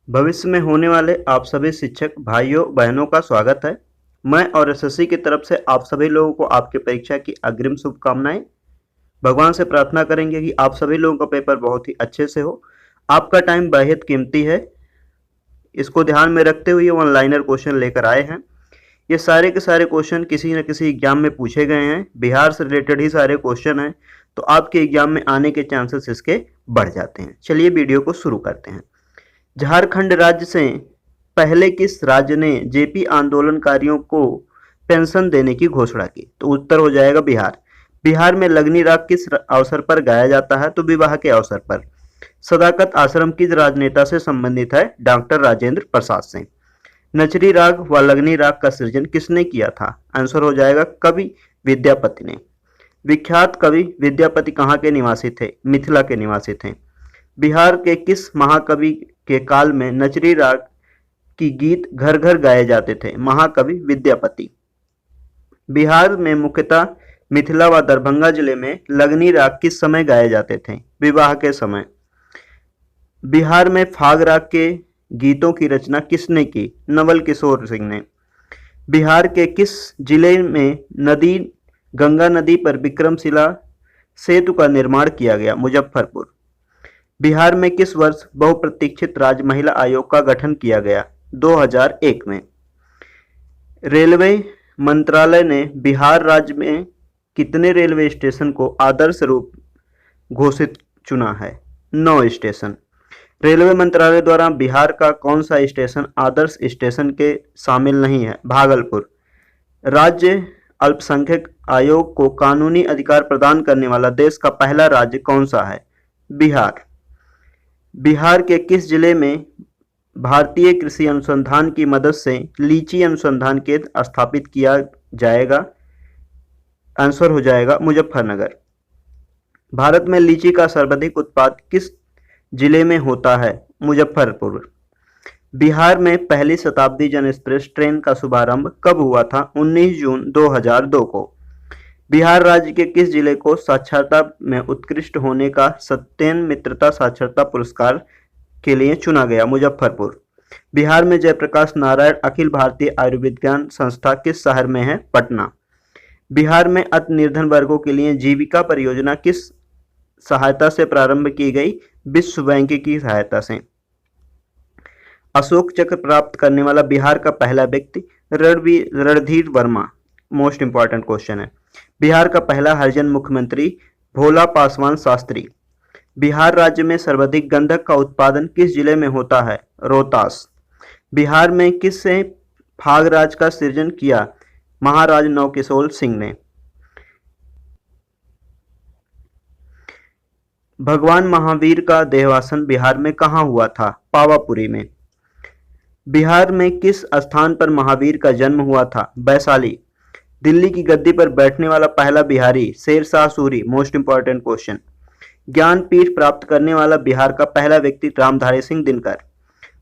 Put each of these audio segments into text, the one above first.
भविष्य में होने वाले आप सभी शिक्षक भाइयों बहनों का स्वागत है। मैं और एसएससी की तरफ से आप सभी लोगों को आपकी परीक्षा की अग्रिम शुभकामनाएं। भगवान से प्रार्थना करेंगे कि आप सभी लोगों का पेपर बहुत ही अच्छे से हो। आपका टाइम बेहद कीमती है, इसको ध्यान में रखते हुए ऑनलाइनर क्वेश्चन लेकर आए हैं। ये सारे के सारे क्वेश्चन किसी न किसी एग्जाम में पूछे गए हैं, बिहार से रिलेटेड ही सारे क्वेश्चन हैं, तो आपके एग्जाम में आने के चांसेस इसके बढ़ जाते हैं। चलिए वीडियो को शुरू करते हैं। झारखंड राज्य से पहले किस राज्य ने जेपी आंदोलनकारियों को पेंशन देने की घोषणा की? तो उत्तर हो जाएगा बिहार। बिहार में लगनी राग किस अवसर पर गाया जाता है? तो विवाह के अवसर पर। सदाकत आश्रम किस राजनेता से संबंधित है? डॉक्टर राजेंद्र प्रसाद से। नचरी राग व लगनी राग का सृजन किसने किया था? आंसर हो जाएगा कवि विद्यापति ने। विख्यात कवि विद्यापति कहाँ के निवासी थे? मिथिला के निवासी थे। बिहार के किस महाकवि के काल में नचरी राग की गीत घर घर गाए जाते थे? महाकवि विद्यापति। बिहार में मुख्यतः मिथिला व दरभंगा जिले में लगनी राग किस समय गाए जाते थे? विवाह के समय। बिहार में फाग राग के गीतों की रचना किसने की? नवल किशोर सिंह ने। बिहार के किस जिले में गंगा नदी पर विक्रमशिला सेतु का निर्माण किया गया? मुजफ्फरपुर। बिहार में किस वर्ष बहुप्रतीक्षित राज्य महिला आयोग का गठन किया गया? 2001 में। रेलवे मंत्रालय ने बिहार राज्य में कितने रेलवे स्टेशन को आदर्श रूप घोषित चुना है? 9 स्टेशन। रेलवे मंत्रालय द्वारा बिहार का कौन सा स्टेशन आदर्श स्टेशन के शामिल नहीं है? भागलपुर। राज्य अल्पसंख्यक आयोग को कानूनी अधिकार प्रदान करने वाला देश का पहला राज्य कौन सा है? बिहार। बिहार के किस जिले में भारतीय कृषि अनुसंधान की मदद से लीची अनुसंधान केंद्र स्थापित किया जाएगा? आंसर हो जाएगा मुजफ्फरनगर। भारत में लीची का सर्वाधिक उत्पादन किस जिले में होता है? मुजफ्फरपुर। बिहार में पहली शताब्दी जन एक्सप्रेस ट्रेन का शुभारंभ कब हुआ था? 19 जून 2002 को। बिहार राज्य के किस जिले को साक्षरता में उत्कृष्ट होने का सत्येन मित्रता साक्षरता पुरस्कार के लिए चुना गया? मुजफ्फरपुर। बिहार में जयप्रकाश नारायण अखिल भारतीय आयुर्विज्ञान संस्था किस शहर में है? पटना। बिहार में अति निर्धन वर्गों के लिए जीविका परियोजना किस सहायता से प्रारंभ की गई? विश्व बैंक की सहायता से। अशोक चक्र प्राप्त करने वाला बिहार का पहला व्यक्ति Randhir Verma. Most important question है। बिहार का पहला हरिजन मुख्यमंत्री भोला पासवान शास्त्री। बिहार राज्य में सर्वाधिक गंधक का उत्पादन किस जिले में होता है? रोहतास। बिहार में किससे फाग राज का सृजन किया? महाराज नवकिशोर सिंह ने। भगवान महावीर का देहावसान बिहार में कहाँ हुआ था? पावापुरी में। बिहार में किस स्थान पर महावीर का जन्म हुआ था? वैशाली। दिल्ली की गद्दी पर बैठने वाला पहला Bihari Sher Shah Suri. Most important question. Jnanpith प्राप्त करने वाला बिहार का पहला व्यक्ति रामधारी सिंह दिनकर।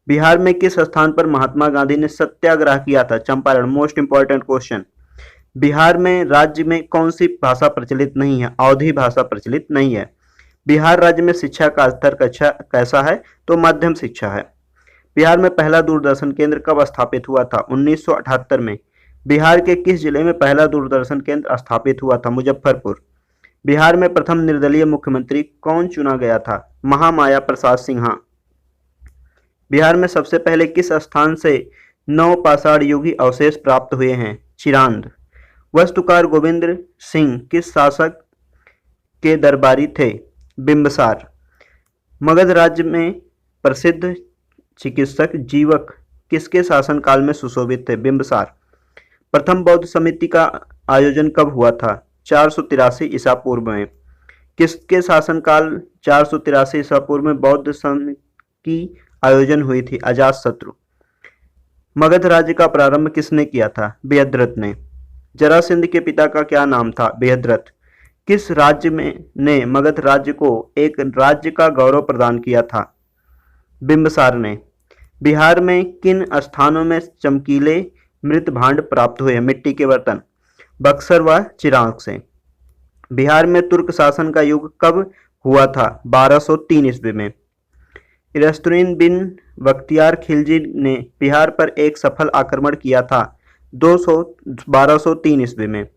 बिहार में किस स्थान पर महात्मा गांधी ने सत्याग्रह किया था? Champaran. Most important question. Bihar में राज्य में कौन सी भाषा प्रचलित नहीं है? अवधी भाषा प्रचलित नहीं है। बिहार राज्य में शिक्षा का स्तर कैसा है? तो मध्यम शिक्षा है। बिहार में पहला दूरदर्शन केंद्र कब स्थापित हुआ था? 1978 में। बिहार के किस जिले में पहला दूरदर्शन केंद्र स्थापित हुआ था? मुजफ्फरपुर। बिहार में प्रथम निर्दलीय मुख्यमंत्री कौन चुना गया था? महामाया प्रसाद सिन्हा। बिहार में सबसे पहले किस स्थान से नवपाषाण युगीय अवशेष प्राप्त हुए हैं? चिरांद। वास्तुकार गोविंद सिंह किस शासक के दरबारी थे? बिंबसार। मगध राज्य में प्रसिद्ध चिकित्सक जीवक किसके शासनकाल में सुशोभित थे? बिंबसार। प्रथम बौद्ध समिति का आयोजन कब हुआ था? 483 ईसा पूर्व में। किसके शासनकाल 483 ईसा पूर्व में बौद्ध समिति की आयोजन हुई थी? अजातशत्रु। मगध राज्य का प्रारंभ किसने किया था? बृहद्रथ ने। जरासंध के पिता का क्या नाम था? बृहद्रथ। किस राज्य में ने मगध राज्य को एक राज्य का गौरव प्रदान किया था? बिंबसार ने। बिहार में किन स्थानों में चमकीले मृत भांड प्राप्त हुए? मिट्टी के बर्तन। बक्सर व चिराग से। बिहार में तुर्क शासन का युग कब हुआ था? 1203 ईस्वी में। इरस्तुद्दीन बिन बख्तियार खिलजी ने बिहार पर एक सफल आक्रमण किया था 1203 ईस्वी में।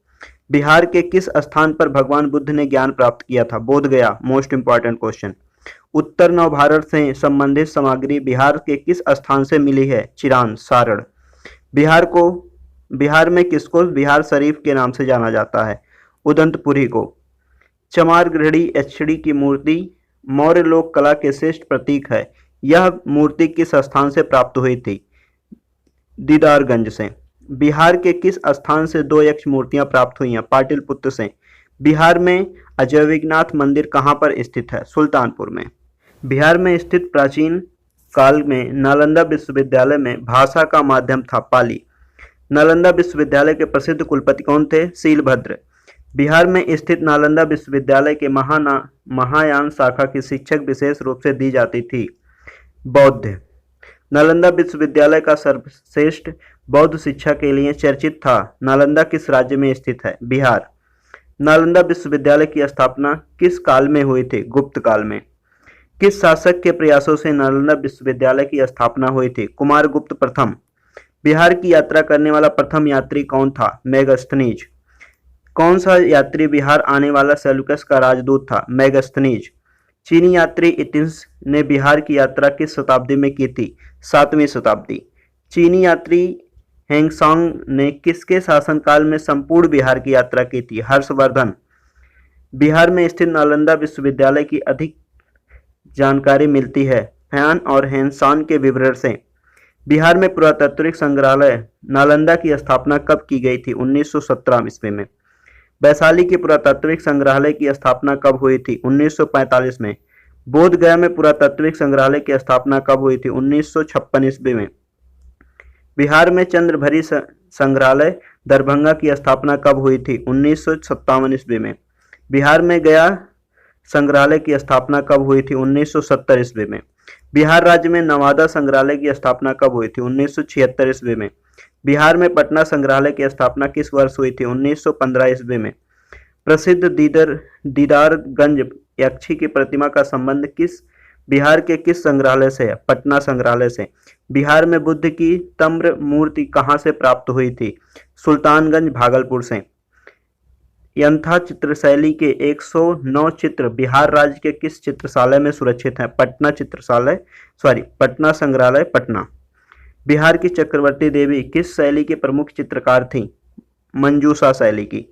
बिहार के किस स्थान पर भगवान बुद्ध ने ज्ञान प्राप्त किया था? बोध गया। Most important question. उत्तर नव भारत से संबंधित सामग्री बिहार के किस स्थान से मिली है? चिरान, सारण। बिहार में किसको बिहार शरीफ के नाम से जाना जाता है? उदंतपुरी को। चमार गृहणी एचडी की मूर्ति मौर्य लोक कला के श्रेष्ठ प्रतीक है। यह मूर्ति किस स्थान से प्राप्त हुई थी? दीदारगंज से। बिहार के किस स्थान से 2 यक्ष मूर्तियां प्राप्त हुई हैं? पाटलिपुत्र से। बिहार में अजयविघ्ननाथ मंदिर कहाँ पर स्थित है? सुल्तानपुर में। बिहार में स्थित प्राचीन काल में नालंदा विश्वविद्यालय में भाषा का माध्यम था पाली। नालंदा विश्वविद्यालय के प्रसिद्ध कुलपति कौन थे? शीलभद्र। बिहार में स्थित नालंदा विश्वविद्यालय के महायान शाखा की शिक्षक विशेष रूप से दी जाती थी बौद्ध। नालंदा विश्वविद्यालय का सर्वश्रेष्ठ बौद्ध शिक्षा के लिए चर्चित था। नालंदा किस राज्य में स्थित है? बिहार। नालंदा विश्वविद्यालय की स्थापना किस काल में हुई थी? गुप्त काल में। किस शासक के प्रयासों से नालंदा विश्वविद्यालय की स्थापना हुई थी? कुमारगुप्त प्रथम। बिहार की यात्रा करने वाला प्रथम यात्री कौन था? मेगास्थनीज। कौन सा यात्री बिहार आने वाला सेल्यूकस का राजदूत था? मेगास्थनीज। चीनी यात्री इतिंस ने बिहार की यात्रा किस शताब्दी में की थी? 7वीं शताब्दी। चीनी यात्री हेंगसांग ने किसके शासनकाल में संपूर्ण बिहार की यात्रा की थी? हर्षवर्धन। बिहार में स्थित नालंदा विश्वविद्यालय की अधिक जानकारी मिलती है फैन और हेंसान के विवरण से। बिहार में पुरातात्विक संग्रहालय नालंदा की स्थापना कब की गई थी? 1917 ईस्वी में। वैशाली के पुरातात्विक संग्रहालय की स्थापना कब हुई थी? 1945 में। बोध गया में पुरातात्विक संग्रहालय की स्थापना कब हुई थी? 1956 ईस्वी में। बिहार में चंद्रभरी संग्रहालय दरभंगा की स्थापना कब हुई थी? 1957 ईस्वी में। बिहार में गया संग्रहालय की स्थापना कब हुई थी? 1970 ईस्वी में। बिहार राज्य में नवादा संग्रहालय की स्थापना कब हुई थी? 1976 ईस्वी में। बिहार में पटना संग्रहालय की स्थापना किस वर्ष हुई थी? 1915 ईस्वी में। प्रसिद्ध दीदारगंज यक्षी की प्रतिमा का संबंध बिहार के किस संग्रहालय से है? पटना संग्रहालय से। बिहार में बुद्ध की तम्र मूर्ति कहाँ से प्राप्त हुई थी? सुल्तानगंज, भागलपुर से। यंथा चित्रशैली के 109 चित्र बिहार राज्य के किस चित्रशालय में सुरक्षित हैं? पटना संग्रहालय, पटना। बिहार की चक्रवर्ती देवी किस शैली की प्रमुख चित्रकार थीं? मंजूषा शैली की।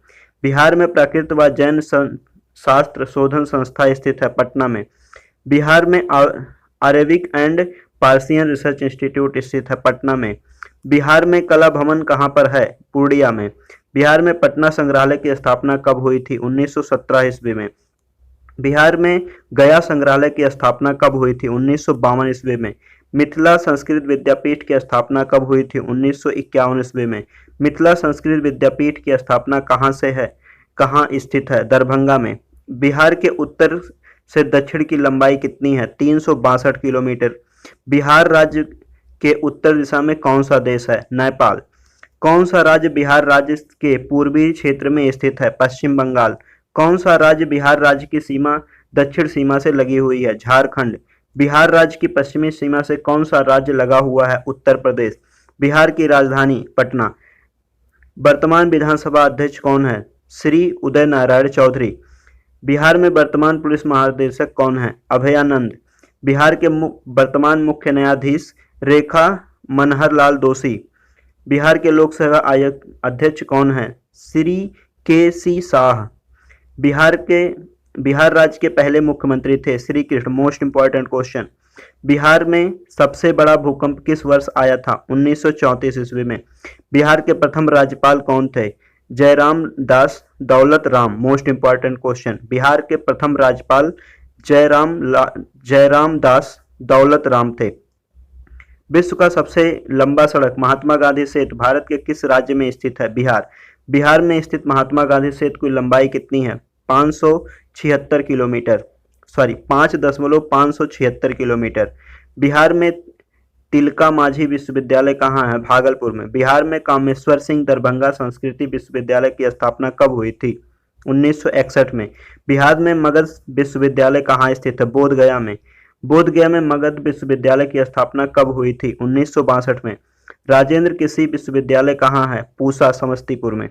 बिहार में प्राकृत व जैन शास्त्र शोधन संस्था स्थित है? पटना में। बिहार में Arabic and Persian research institute स्थित है? पटना में। बिहार में कला भवन कहाँ पर है? पूर्णिया में। बिहार में पटना संग्रहालय की स्थापना कब हुई थी? 1917 ईस्वी में। बिहार में गया संग्रहालय की स्थापना कब हुई थी? 1952 ईस्वी में। मिथिला संस्कृत विद्यापीठ की स्थापना कब हुई थी? 1951 ईस्वी में। मिथिला संस्कृत विद्यापीठ की स्थापना कहाँ स्थित है? दरभंगा में। बिहार के उत्तर से दक्षिण की लंबाई कितनी है? 362 किलोमीटर। बिहार राज्य के उत्तर दिशा में कौन सा देश है? नेपाल। कौन सा राज्य बिहार राज्य के पूर्वी क्षेत्र में स्थित है? पश्चिम बंगाल। कौन सा राज्य बिहार राज्य की सीमा दक्षिण सीमा से लगी हुई है? झारखंड। बिहार राज्य की पश्चिमी सीमा से कौन सा राज्य लगा हुआ है? उत्तर प्रदेश। बिहार की राजधानी पटना। वर्तमान विधानसभा अध्यक्ष कौन है? श्री उदय नारायण चौधरी। बिहार में वर्तमान पुलिस महानिदेशक कौन है? अभयानंद। बिहार के वर्तमान मुख्य न्यायाधीश रेखा मनहर लाल दोषी। बिहार के लोकसभा आयोग अध्यक्ष कौन है? श्री के.सी. शाह। बिहार राज्य के पहले मुख्यमंत्री थे Shri Krishna. Most important question. Bihar में सबसे बड़ा भूकंप किस वर्ष आया था? 1934 ईस्वी में। बिहार के प्रथम राज्यपाल कौन थे? जयराम दास Daulat Ram. Most important question. Bihar के प्रथम राज्यपाल जयराम दास दौलत राम थे। विश्व का सबसे लंबा सड़क महात्मा गांधी सेतु भारत के किस राज्य में स्थित है? बिहार। बिहार में स्थित महात्मा गांधी सेतु की लंबाई कितनी है? 576 किलोमीटर। 5.576 किलोमीटर। बिहार में तिलका मांझी विश्वविद्यालय कहाँ है? भागलपुर में। बिहार में कामेश्वर सिंह दरभंगा संस्कृति विश्वविद्यालय की स्थापना कब हुई थी? 1961 में। बिहार में मगध विश्वविद्यालय कहाँ स्थित है? बोध गया में। बोधगया में मगध विश्वविद्यालय की स्थापना कब हुई थी? 1962 में। राजेंद्र कृषि विश्वविद्यालय कहाँ है? पूसा, समस्तीपुर में।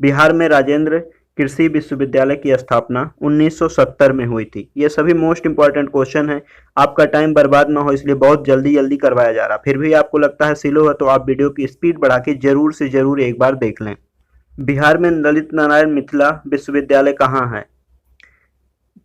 बिहार में राजेंद्र कृषि विश्वविद्यालय की स्थापना 1970 में हुई थी। ये सभी मोस्ट इंपॉर्टेंट क्वेश्चन है। आपका टाइम बर्बाद ना हो इसलिए बहुत जल्दी जल्दी करवाया जा रहा। फिर भी आपको लगता है स्लो है तो आप वीडियो की स्पीड बढ़ा के जरूर से जरूर एक बार देख लें। बिहार में ललित नारायण मिथिला विश्वविद्यालय कहाँ है?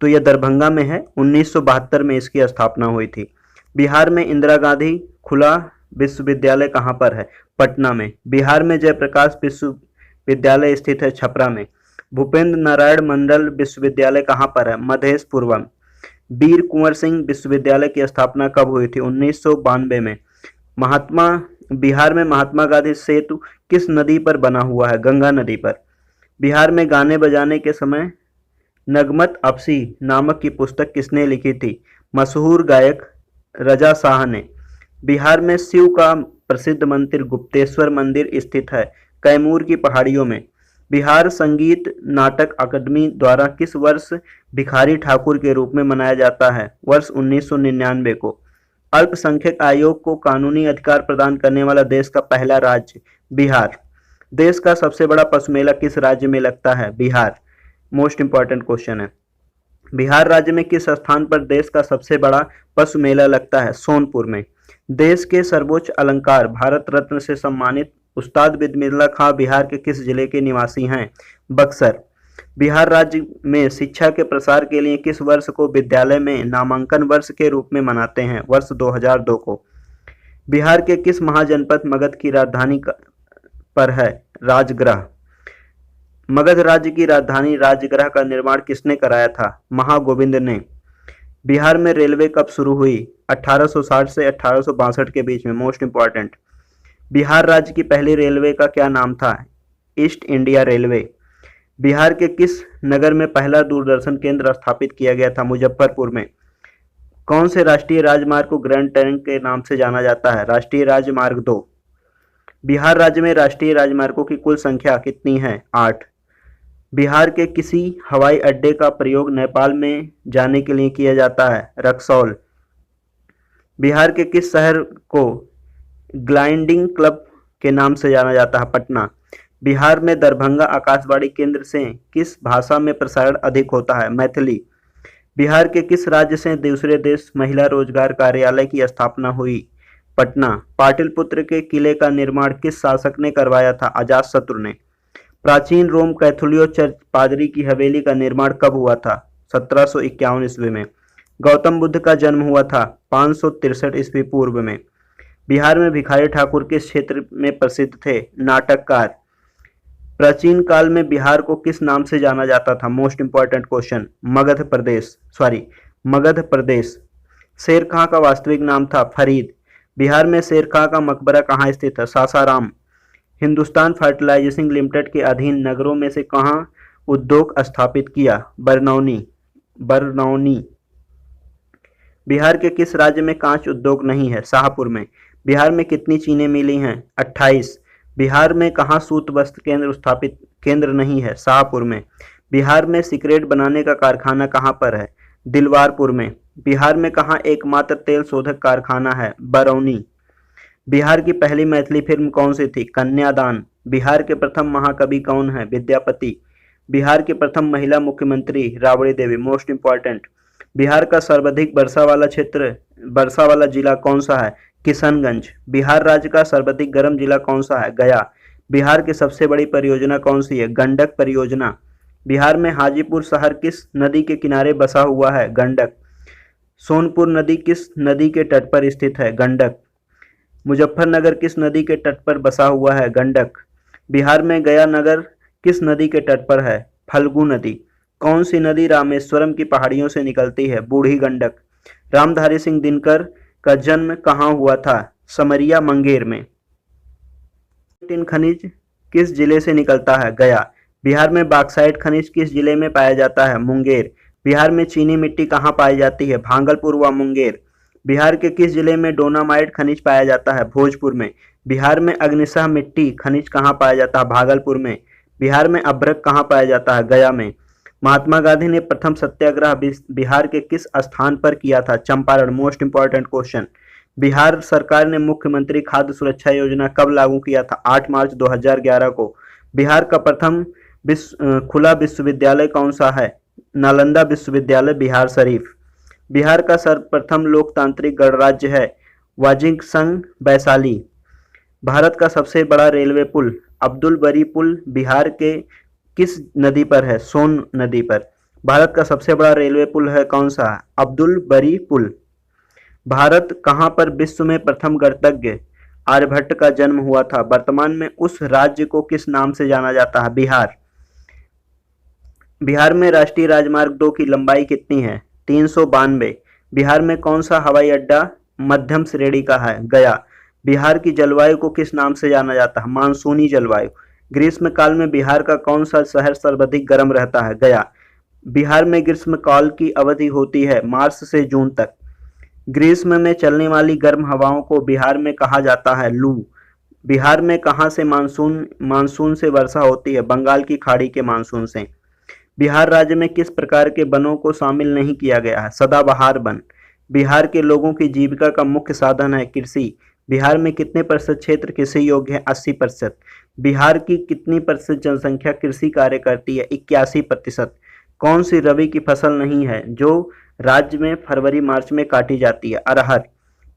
तो यह दरभंगा में है। 1972 में इसकी स्थापना हुई थी। बिहार में इंदिरा गांधी खुला विश्वविद्यालय कहाँ पर है? पटना में। बिहार में जयप्रकाश विश्वविद्यालय स्थित है छपरा में। भूपेंद्र नारायण मंडल विश्वविद्यालय कहाँ पर है? मधेशपुरम। वीर कुंवर सिंह विश्वविद्यालय की स्थापना कब हुई थी? 1992 में। बिहार में महात्मा गांधी सेतु किस नदी पर बना हुआ है? गंगा नदी पर। बिहार में गाने बजाने के समय नगमत अफसी नामक की पुस्तक किसने लिखी थी? मशहूर गायक रजा शाह ने। बिहार में शिव का प्रसिद्ध मंदिर गुप्तेश्वर मंदिर स्थित है कैमूर की पहाड़ियों में। बिहार संगीत नाटक अकादमी द्वारा किस वर्ष भिखारी ठाकुर के रूप में मनाया जाता है? वर्ष 1999 को। अल्पसंख्यक आयोग को कानूनी अधिकार प्रदान करने वाला देश का पहला राज्य? बिहार। देश का सबसे बड़ा पशु मेला किस राज्य में लगता है? बिहार। मोस्ट इंपॉर्टेंट क्वेश्चन है। बिहार राज्य में किस स्थान पर देश का सबसे बड़ा पशु मेला लगता है? सोनपुर में। देश के सर्वोच्च अलंकार भारत रत्न से सम्मानित उस्ताद बिस्मिल्लाह खां बिहार के किस जिले के निवासी हैं? बक्सर। बिहार राज्य में शिक्षा के प्रसार के लिए किस वर्ष को विद्यालय में नामांकन वर्ष के रूप में मनाते हैं? वर्ष 2002 को। बिहार के किस महाजनपद मगध की राजधानी पर है? राजगृह। मगध राज्य की राजधानी राजगृह का निर्माण किसने कराया था? महागोविंद ने। बिहार में रेलवे कब शुरू हुई? 1860 से 1862 के बीच में। Most important. बिहार राज्य की पहली रेलवे का क्या नाम था? East India railway. बिहार के किस नगर में पहला दूरदर्शन केंद्र स्थापित किया गया था? मुजफ्फरपुर में। कौन से राष्ट्रीय राजमार्ग को ग्रैंड ट्रंक के नाम से जाना जाता है? राष्ट्रीय राजमार्ग 2। बिहार राज्य में राष्ट्रीय राजमार्गों की कुल संख्या कितनी है? 8। बिहार के किसी हवाई अड्डे का प्रयोग नेपाल में जाने के लिए किया जाता है? रक्सौल। बिहार के किस शहर को ग्लाइडिंग क्लब के नाम से जाना जाता है? पटना। बिहार में दरभंगा आकाशवाणी केंद्र से किस भाषा में प्रसारण अधिक होता है? मैथिली। बिहार के किस राज्य से दूसरे देश महिला रोजगार कार्यालय की स्थापना हुई? पटना। पाटलिपुत्र के किले का निर्माण किस शासक ने करवाया था? अजातशत्रु ने। प्राचीन रोम कैथोलिक चर्च पादरी की हवेली का निर्माण कब हुआ था? 1751 ईस्वी में। गौतम बुद्ध का जन्म हुआ था 563 ईस्वी पूर्व में। बिहार में भिखारी ठाकुर किस क्षेत्र में प्रसिद्ध थे? नाटककार। प्राचीन काल में बिहार को किस नाम से जाना जाता था? Most important question. मगध प्रदेश। शेर खां का वास्तविक नाम था फरीद। बिहार में शेर खां का मकबरा कहाँ स्थित है? सासाराम। हिंदुस्तान फर्टिलाइजिंग लिमिटेड के अधीन नगरों में से कहाँ उद्योग स्थापित किया? बरनौनी। बिहार के किस राज्य में कांच उद्योग नहीं है? शाहपुर में। बिहार में कितनी चीनी मिली हैं? 28। बिहार में कहाँ सूत वस्त्र केंद्र स्थापित केंद्र नहीं है? शाहपुर में। बिहार में सिगरेट बनाने का कारखाना कहाँ पर है? दिलवारपुर में। बिहार में कहाँ एकमात्र तेल शोधक कारखाना है? बरौनी। बिहार की पहली मैथिली फिल्म कौन सी थी? कन्यादान। बिहार के प्रथम महाकवि कौन है? विद्यापति। बिहार की प्रथम महिला मुख्यमंत्री राबड़ी देवी। Most important. बिहार का सर्वाधिक वर्षा वाला जिला कौन सा है? किशनगंज। बिहार राज्य का सर्वाधिक गर्म जिला कौन सा है? गया। बिहार की सबसे बड़ी परियोजना कौन सी है? गंडक परियोजना। बिहार में हाजीपुर शहर किस नदी के किनारे बसा हुआ है? गंडक। सोनपुर नदी किस नदी के तट पर स्थित है? गंडक। मुजफ्फरनगर किस नदी के तट पर बसा हुआ है? गंडक। बिहार में गया नगर किस नदी के तट पर है? फल्गु नदी। कौन सी नदी रामेश्वरम की पहाड़ियों से निकलती है? बूढ़ी गंडक। रामधारी सिंह दिनकर का जन्म कहाँ हुआ था? समरिया मंगेर में। टिन खनिज किस जिले से निकलता है? गया। बिहार में बॉक्साइट खनिज किस जिले में पाया जाता है? मुंगेर। बिहार में चीनी मिट्टी कहाँ पाई जाती है? भागलपुर व मुंगेर। बिहार के किस जिले में डोनामाइट खनिज पाया जाता है? भोजपुर में। बिहार में अग्निशः मिट्टी खनिज कहाँ पाया जाता है? भागलपुर में। बिहार में अभ्रक कहाँ पाया जाता है? गया में। महात्मा गांधी ने प्रथम सत्याग्रह बिहार के किस स्थान पर किया था? Champaran. Most important question. Bihar सरकार ने मुख्यमंत्री खाद्य सुरक्षा योजना कब लागू किया था? 8 मार्च 2011 को। बिहार का प्रथम खुला विश्वविद्यालय कौन सा है? नालंदा विश्वविद्यालय बिहार शरीफ। बिहार का सर्वप्रथम लोकतांत्रिक गणराज्य है वाजिंगसंग वैशाली। भारत का सबसे बड़ा रेलवे पुल अब्दुल बरी पुल बिहार के किस नदी पर है? सोन नदी पर। भारत का सबसे बड़ा रेलवे पुल है कौन सा? अब्दुल बरी पुल। भारत कहां पर विश्व में प्रथम गणतज्ञ आर्यभट्ट का जन्म हुआ था? वर्तमान में उस राज्य को किस नाम से जाना जाता है? बिहार। बिहार में राष्ट्रीय राजमार्ग 2 की लंबाई कितनी है? 392। बिहार में कौन सा हवाई अड्डा मध्यम श्रेणी का है? गया। बिहार की जलवायु को किस नाम से जाना जाता है? मानसूनी जलवायु। ग्रीष्म काल में बिहार का कौन सा शहर सर्वाधिक गर्म रहता है? गया। बिहार में ग्रीष्म काल की अवधि होती है मार्च से जून तक। ग्रीष्म में चलने वाली गर्म हवाओं को बिहार में कहा जाता है लू। बिहार में कहां से मानसून से वर्षा होती है? बंगाल की खाड़ी के मानसून से। बिहार राज्य में किस प्रकार के वनों को शामिल नहीं किया गया है? सदाबहार वन। बिहार के लोगों की जीविका का मुख्य साधन है कृषि। बिहार में कितने प्रतिशत क्षेत्र कृषि योग्य है? 80%। बिहार की कितनी प्रतिशत जनसंख्या कृषि कार्य करती है? 81%। कौन सी रबी की फसल नहीं है जो राज्य में फरवरी मार्च में काटी जाती है? अरहर।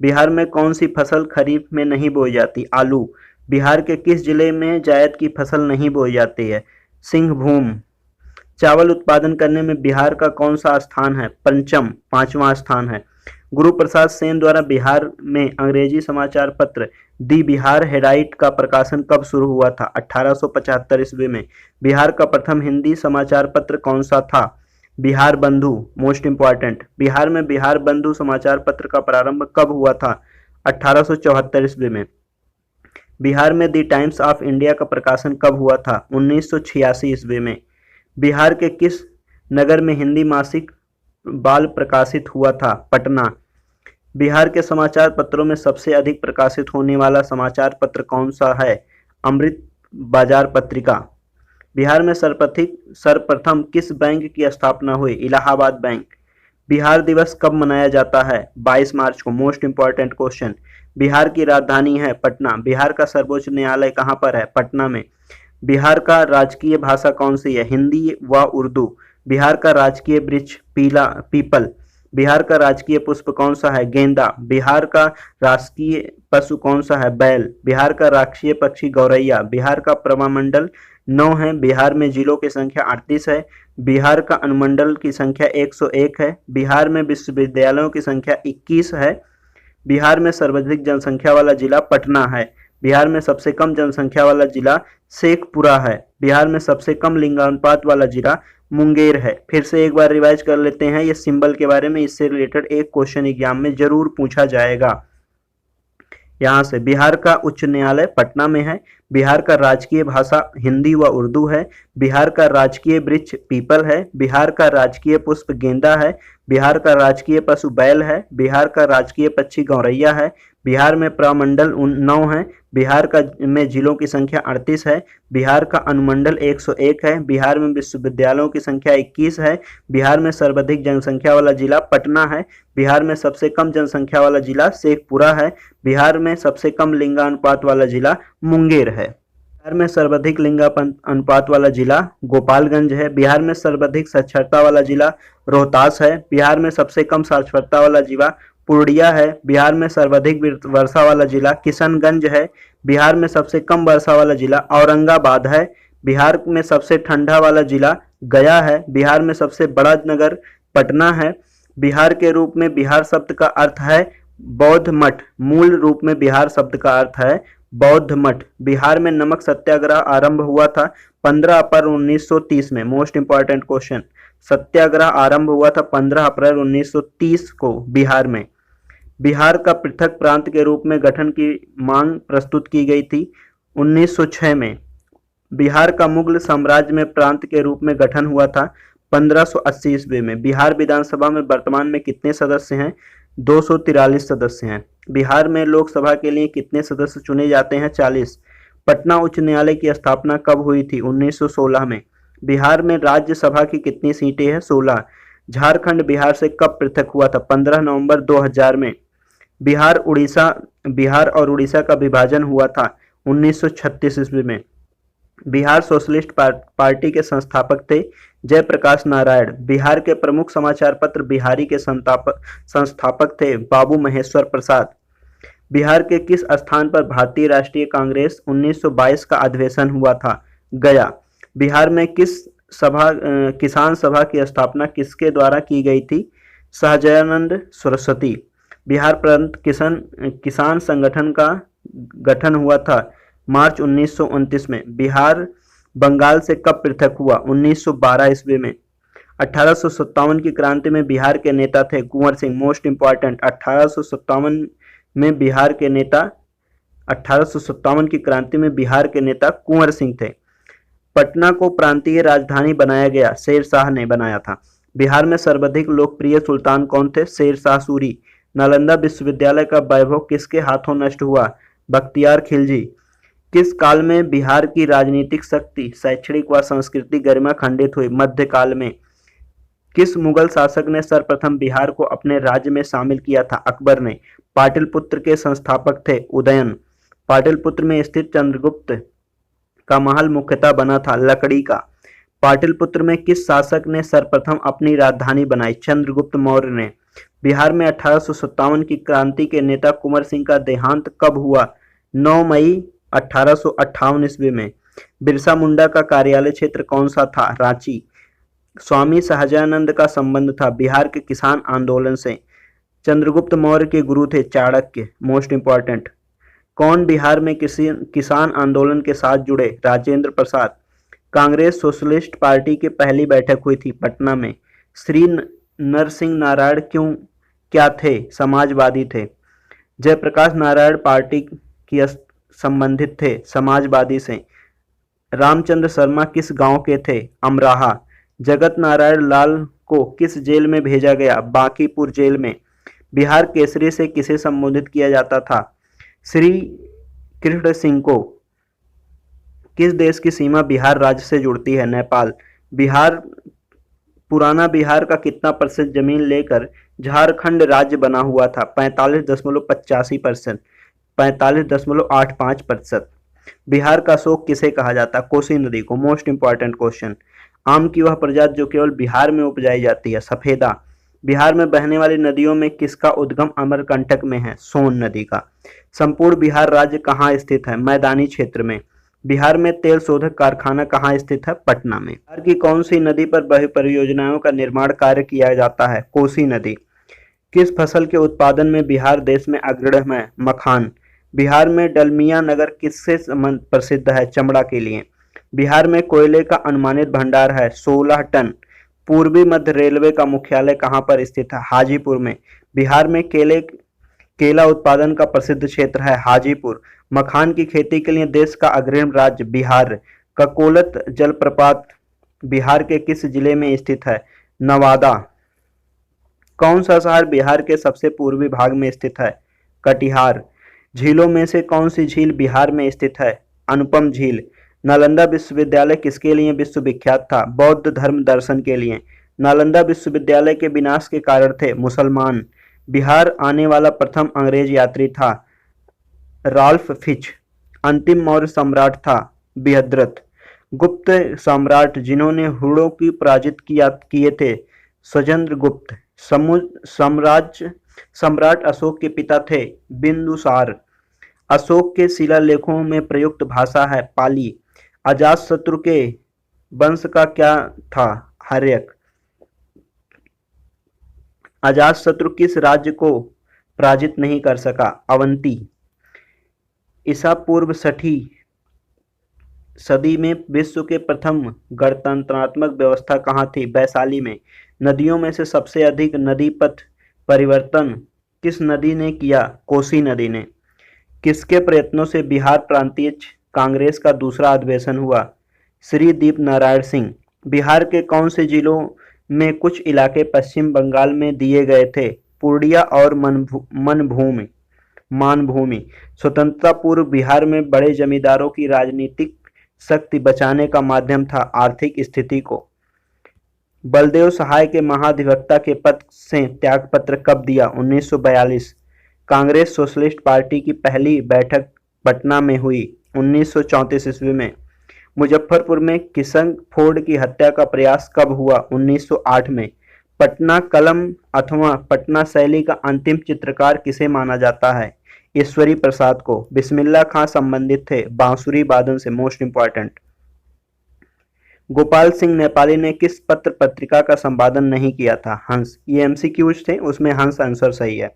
बिहार में कौन सी फसल खरीफ में नहीं बोई जाती? आलू। बिहार के किस जिले में जायद की फसल नहीं बोई जाती है? सिंहभूम। चावल उत्पादन करने में बिहार का कौन सा स्थान है? पंचम, 5वां स्थान है। गुरु प्रसाद सेन द्वारा बिहार में अंग्रेजी समाचार पत्र दी बिहार हेराल्ड का प्रकाशन कब शुरू हुआ था? 1875 ईस्वी में। बिहार का प्रथम हिंदी समाचार पत्र कौन सा था? बिहार बंधु। Most important. बिहार में बिहार बंधु समाचार पत्र का प्रारंभ कब हुआ था? 1874 ईस्वी में। बिहार में द टाइम्स ऑफ इंडिया का प्रकाशन कब हुआ था? 1986 ईस्वी में। बिहार के किस नगर में हिंदी मासिक बाल प्रकाशित हुआ था? पटना। बिहार के समाचार पत्रों में सबसे अधिक प्रकाशित होने वाला समाचार पत्र कौन सा है? अमृत बाजार पत्रिका। बिहार में सर्वप्रथम किस बैंक की स्थापना हुई? इलाहाबाद बैंक। बिहार दिवस कब मनाया जाता है? 22 मार्च को। Most important question. बिहार की राजधानी है पटना। बिहार का सर्वोच्च न्यायालय कहाँ पर है? पटना में। बिहार का राजकीय भाषा कौन सी है? हिंदी व उर्दू। बिहार का राजकीय वृक्ष पीपल। बिहार का राजकीय पुष्प कौन सा है? गेंदा। बिहार का राष्ट्रीय पशु कौन सा है? बैल। बिहार का राष्ट्रीय पक्षी गौरैया। बिहार का प्रभामंडल 9 है। बिहार में जिलों की संख्या 38 है। बिहार का अनुमंडल की संख्या 101 है। बिहार में विश्वविद्यालयों की संख्या 21 है। बिहार में सर्वाधिक जनसंख्या वाला जिला पटना है। बिहार में सबसे कम जनसंख्या वाला जिला शेखपुरा है। बिहार में सबसे कम लिंगानुपात वाला जिला मुंगेर है। फिर से एक बार रिवाइज कर लेते हैं ये सिंबल के बारे में, इससे रिलेटेड एक क्वेश्चन एग्जाम में जरूर पूछा जाएगा। यहाँ से बिहार का उच्च न्यायालय पटना में है। बिहार का राजकीय भाषा हिंदी व उर्दू है। बिहार का राजकीय वृक्ष पीपल है। बिहार का राजकीय पुष्प गेंदा है। बिहार का राजकीय पशु बैल है। बिहार का राजकीय पक्षी गौरैया है। बिहार में प्रमंडल 9 है। बिहार का में जिलों की संख्या 38 है। बिहार का अनुमंडल 101 है। बिहार में विश्वविद्यालयों की संख्या 21 है। बिहार में सर्वाधिक जनसंख्या वाला जिला पटना है। बिहार में सबसे कम जनसंख्या वाला जिला शेखपुरा है। बिहार में सबसे कम लिंगानुपात वाला जिला मुंगेर है। बिहार में सर्वाधिक लिंगानुपात वाला जिला गोपालगंज है। बिहार में सर्वाधिक साक्षरता वाला जिला रोहतास है। बिहार में सबसे कम साक्षरता वाला जिला पूर्णिया है। बिहार में सर्वाधिक वर्षा वाला जिला किशनगंज है। बिहार में सबसे कम वर्षा वाला जिला औरंगाबाद है। बिहार में सबसे ठंडा वाला जिला गया है। बिहार में सबसे बड़ा नगर पटना है। बिहार के रूप में बिहार शब्द का अर्थ है बौद्ध मठ। मूल रूप में बिहार शब्द का अर्थ है बौद्ध मठ। बिहार में नमक सत्याग्रह आरंभ हुआ था 15 अप्रैल 1930 में। Most important question. सत्याग्रह आरंभ हुआ था 15 अप्रैल 1930 को बिहार में। बिहार का पृथक प्रांत के रूप में गठन की मांग प्रस्तुत की गई थी 1906 में। बिहार का मुगल साम्राज्य में प्रांत के रूप में गठन हुआ था 1580 ईस्वी में। बिहार विधानसभा में वर्तमान में कितने सदस्य हैं? 243 सदस्य हैं। बिहार में लोकसभा के लिए कितने सदस्य चुने जाते हैं? 40। पटना उच्च न्यायालय की स्थापना कब हुई थी? 1916 में। बिहार में राज्यसभा की कितनी सीटें हैं? 16। झारखंड बिहार से कब पृथक हुआ था? 15 नवंबर 2000 में। बिहार और उड़ीसा का विभाजन हुआ था 1936 ईस्वी में। बिहार सोशलिस्ट पार्टी के संस्थापक थे जयप्रकाश नारायण। बिहार के प्रमुख समाचार पत्र बिहारी के संस्थापक थे बाबू महेश्वर प्रसाद। बिहार के किस स्थान पर भारतीय राष्ट्रीय कांग्रेस 1922 का अधिवेशन हुआ था? गया। बिहार में किसान सभा की स्थापना किसके द्वारा की गई थी? सहजानंद सरस्वती। बिहार प्रांत किसान संगठन का गठन हुआ था मार्च 1929 में। बिहार बंगाल से कब पृथक हुआ? 1912 ईस्वी में। 1857 की क्रांति में बिहार के नेता थे कुंवर सिंह। मोस्ट इंपॉर्टेंट, 1857 की क्रांति में बिहार के नेता कुंवर सिंह थे। पटना को प्रांतीय राजधानी बनाया गया, शेर शाह ने बनाया था। बिहार में सर्वाधिक लोकप्रिय सुल्तान कौन थे? शेर शाह सूरी। नालंदा विश्वविद्यालय का वैभव किसके हाथों नष्ट हुआ? बख्तियार खिलजी। किस काल में बिहार की राजनीतिक शक्ति, शैक्षणिक व सांस्कृतिक गरिमा खंडित हुई? मध्यकाल में। किस मुगल शासक ने सर्वप्रथम बिहार को अपने राज्य में शामिल किया था? अकबर ने। पाटलिपुत्र के संस्थापक थे उदयन। पाटलिपुत्र में स्थित चंद्रगुप्त का महल मुख्यतः बना था लकड़ी का। पाटलिपुत्र में किस शासक ने सर्वप्रथम अपनी राजधानी बनाई? चंद्रगुप्त मौर्य ने। बिहार में 1857 की क्रांति के नेता कुंवर सिंह का देहांत कब हुआ? 9 मई 1858 ईस्वी में। बिरसा मुंडा का कार्यालय क्षेत्र कौन सा था? रांची। स्वामी सहजानंद का संबंध था बिहार के किसान आंदोलन से। चंद्रगुप्त मौर्य के गुरु थे चाणक्य। Most important. कौन बिहार में किसी किसान आंदोलन के साथ जुड़े? राजेंद्र प्रसाद। कांग्रेस सोशलिस्ट पार्टी की पहली बैठक हुई थी पटना में। श्री नरसिंह नारायण क्या थे? समाजवादी थे। जयप्रकाश नारायण पार्टी की संबंधित थे समाजवादी से। रामचंद्र शर्मा किस गांव के थे? अमराहा। जगत नारायण लाल को किस जेल में भेजा गया? बांकीपुर जेल में। बिहार केसरी से किसे संबोधित किया जाता था? श्री कृष्ण सिंह को। किस देश की सीमा बिहार राज्य से जुड़ती है? नेपाल। पुराना बिहार का कितना प्रतिशत जमीन लेकर झारखंड राज्य बना हुआ था? 45.85%, 45.85%। बिहार का शोक किसे कहा जाता? कोसी नदी को। Most important question. आम की वह प्रजाति जो केवल बिहार में उपजाई जाती है? सफेदा। बिहार में बहने वाली नदियों में किसका उद्गम अमरकंटक में है? सोन नदी का। संपूर्ण बिहार राज्य कहाँ स्थित है? मैदानी क्षेत्र में। बिहार में तेल शोधक कारखाना कहाँ स्थित है? पटना में। बिहार की कौन सी नदी पर बहु परियोजनाओं का निर्माण कार्य किया जाता है? कोसी नदी। किस फसल के उत्पादन में बिहार देश में अग्रणी है? मखान। बिहार में डलमिया नगर किससे प्रसिद्ध है? चमड़ा के लिए। बिहार में कोयले का अनुमानित भंडार है 16 टन। पूर्वी मध्य रेलवे का मुख्यालय कहाँ पर स्थित है? हाजीपुर में। बिहार में केला उत्पादन का प्रसिद्ध क्षेत्र है हाजीपुर। मखान की खेती के लिए देश का अग्रणी राज्य बिहार। ककोलत जलप्रपात बिहार के किस जिले में स्थित है? नवादा। कौन सा शहर बिहार के सबसे पूर्वी भाग में स्थित है? कटिहार। झीलों में से कौन सी झील बिहार में स्थित है? अनुपम झील। नालंदा विश्वविद्यालय किसके लिए विश्वविख्यात था? बौद्ध धर्म दर्शन के लिए। नालंदा विश्वविद्यालय के विनाश के कारण थे मुसलमान। बिहार आने वाला प्रथम अंग्रेज यात्री था राल्फ फिच। अंतिम मौर्य सम्राट था बृहद्रथ। गुप्त सम्राट जिन्होंने हुड़ों की पराजित किए थे स्वजेंद्र गुप्त। सम्राट अशोक के पिता थे बिंदुसार। अशोक के शिलालेखों में प्रयुक्त भाषा है पाली। अजातशत्रु के वंश का क्या था? हर्यक। अजातशत्रु किस राज्य को पराजित नहीं कर सका? अवंती। ईसा पूर्व 6वीं सदी में विश्व के प्रथम गणतंत्रात्मक व्यवस्था कहाँ थी? वैशाली में। नदियों में से सबसे अधिक नदी पथ परिवर्तन किस नदी ने किया? कोसी नदी ने। किसके प्रयत्नों से बिहार प्रांतीय कांग्रेस का दूसरा अधिवेशन हुआ? श्री दीप नारायण सिंह। बिहार के कौन से जिलों में कुछ इलाके पश्चिम बंगाल में दिए गए थे? पूर्णिया और मानभूमि। स्वतंत्रता पूर्व बिहार में बड़े जमींदारों की राजनीतिक शक्ति बचाने का माध्यम था। आर्थिक स्थिति को बलदेव सहाय के महाधिवक्ता के पद से त्यागपत्र कब दिया? 1942। कांग्रेस सोशलिस्ट पार्टी की पहली बैठक पटना में हुई 1934 ईस्वी में। मुजफ्फरपुर में किशन फोर्ड की हत्या का प्रयास कब हुआ? 1908 में। पटना कलम अथवा पटना शैली का अंतिम चित्रकार किसे माना जाता है? ईश्वरी प्रसाद को। बिस्मिल्लाह खां संबंधित थे बांसुरी वादन से। Most important. गोपाल सिंह नेपाली ने किस पत्र पत्रिका का संपादन नहीं किया था? हंस। ये एमसीक्यूज थे, उसमें हंस आंसर सही है।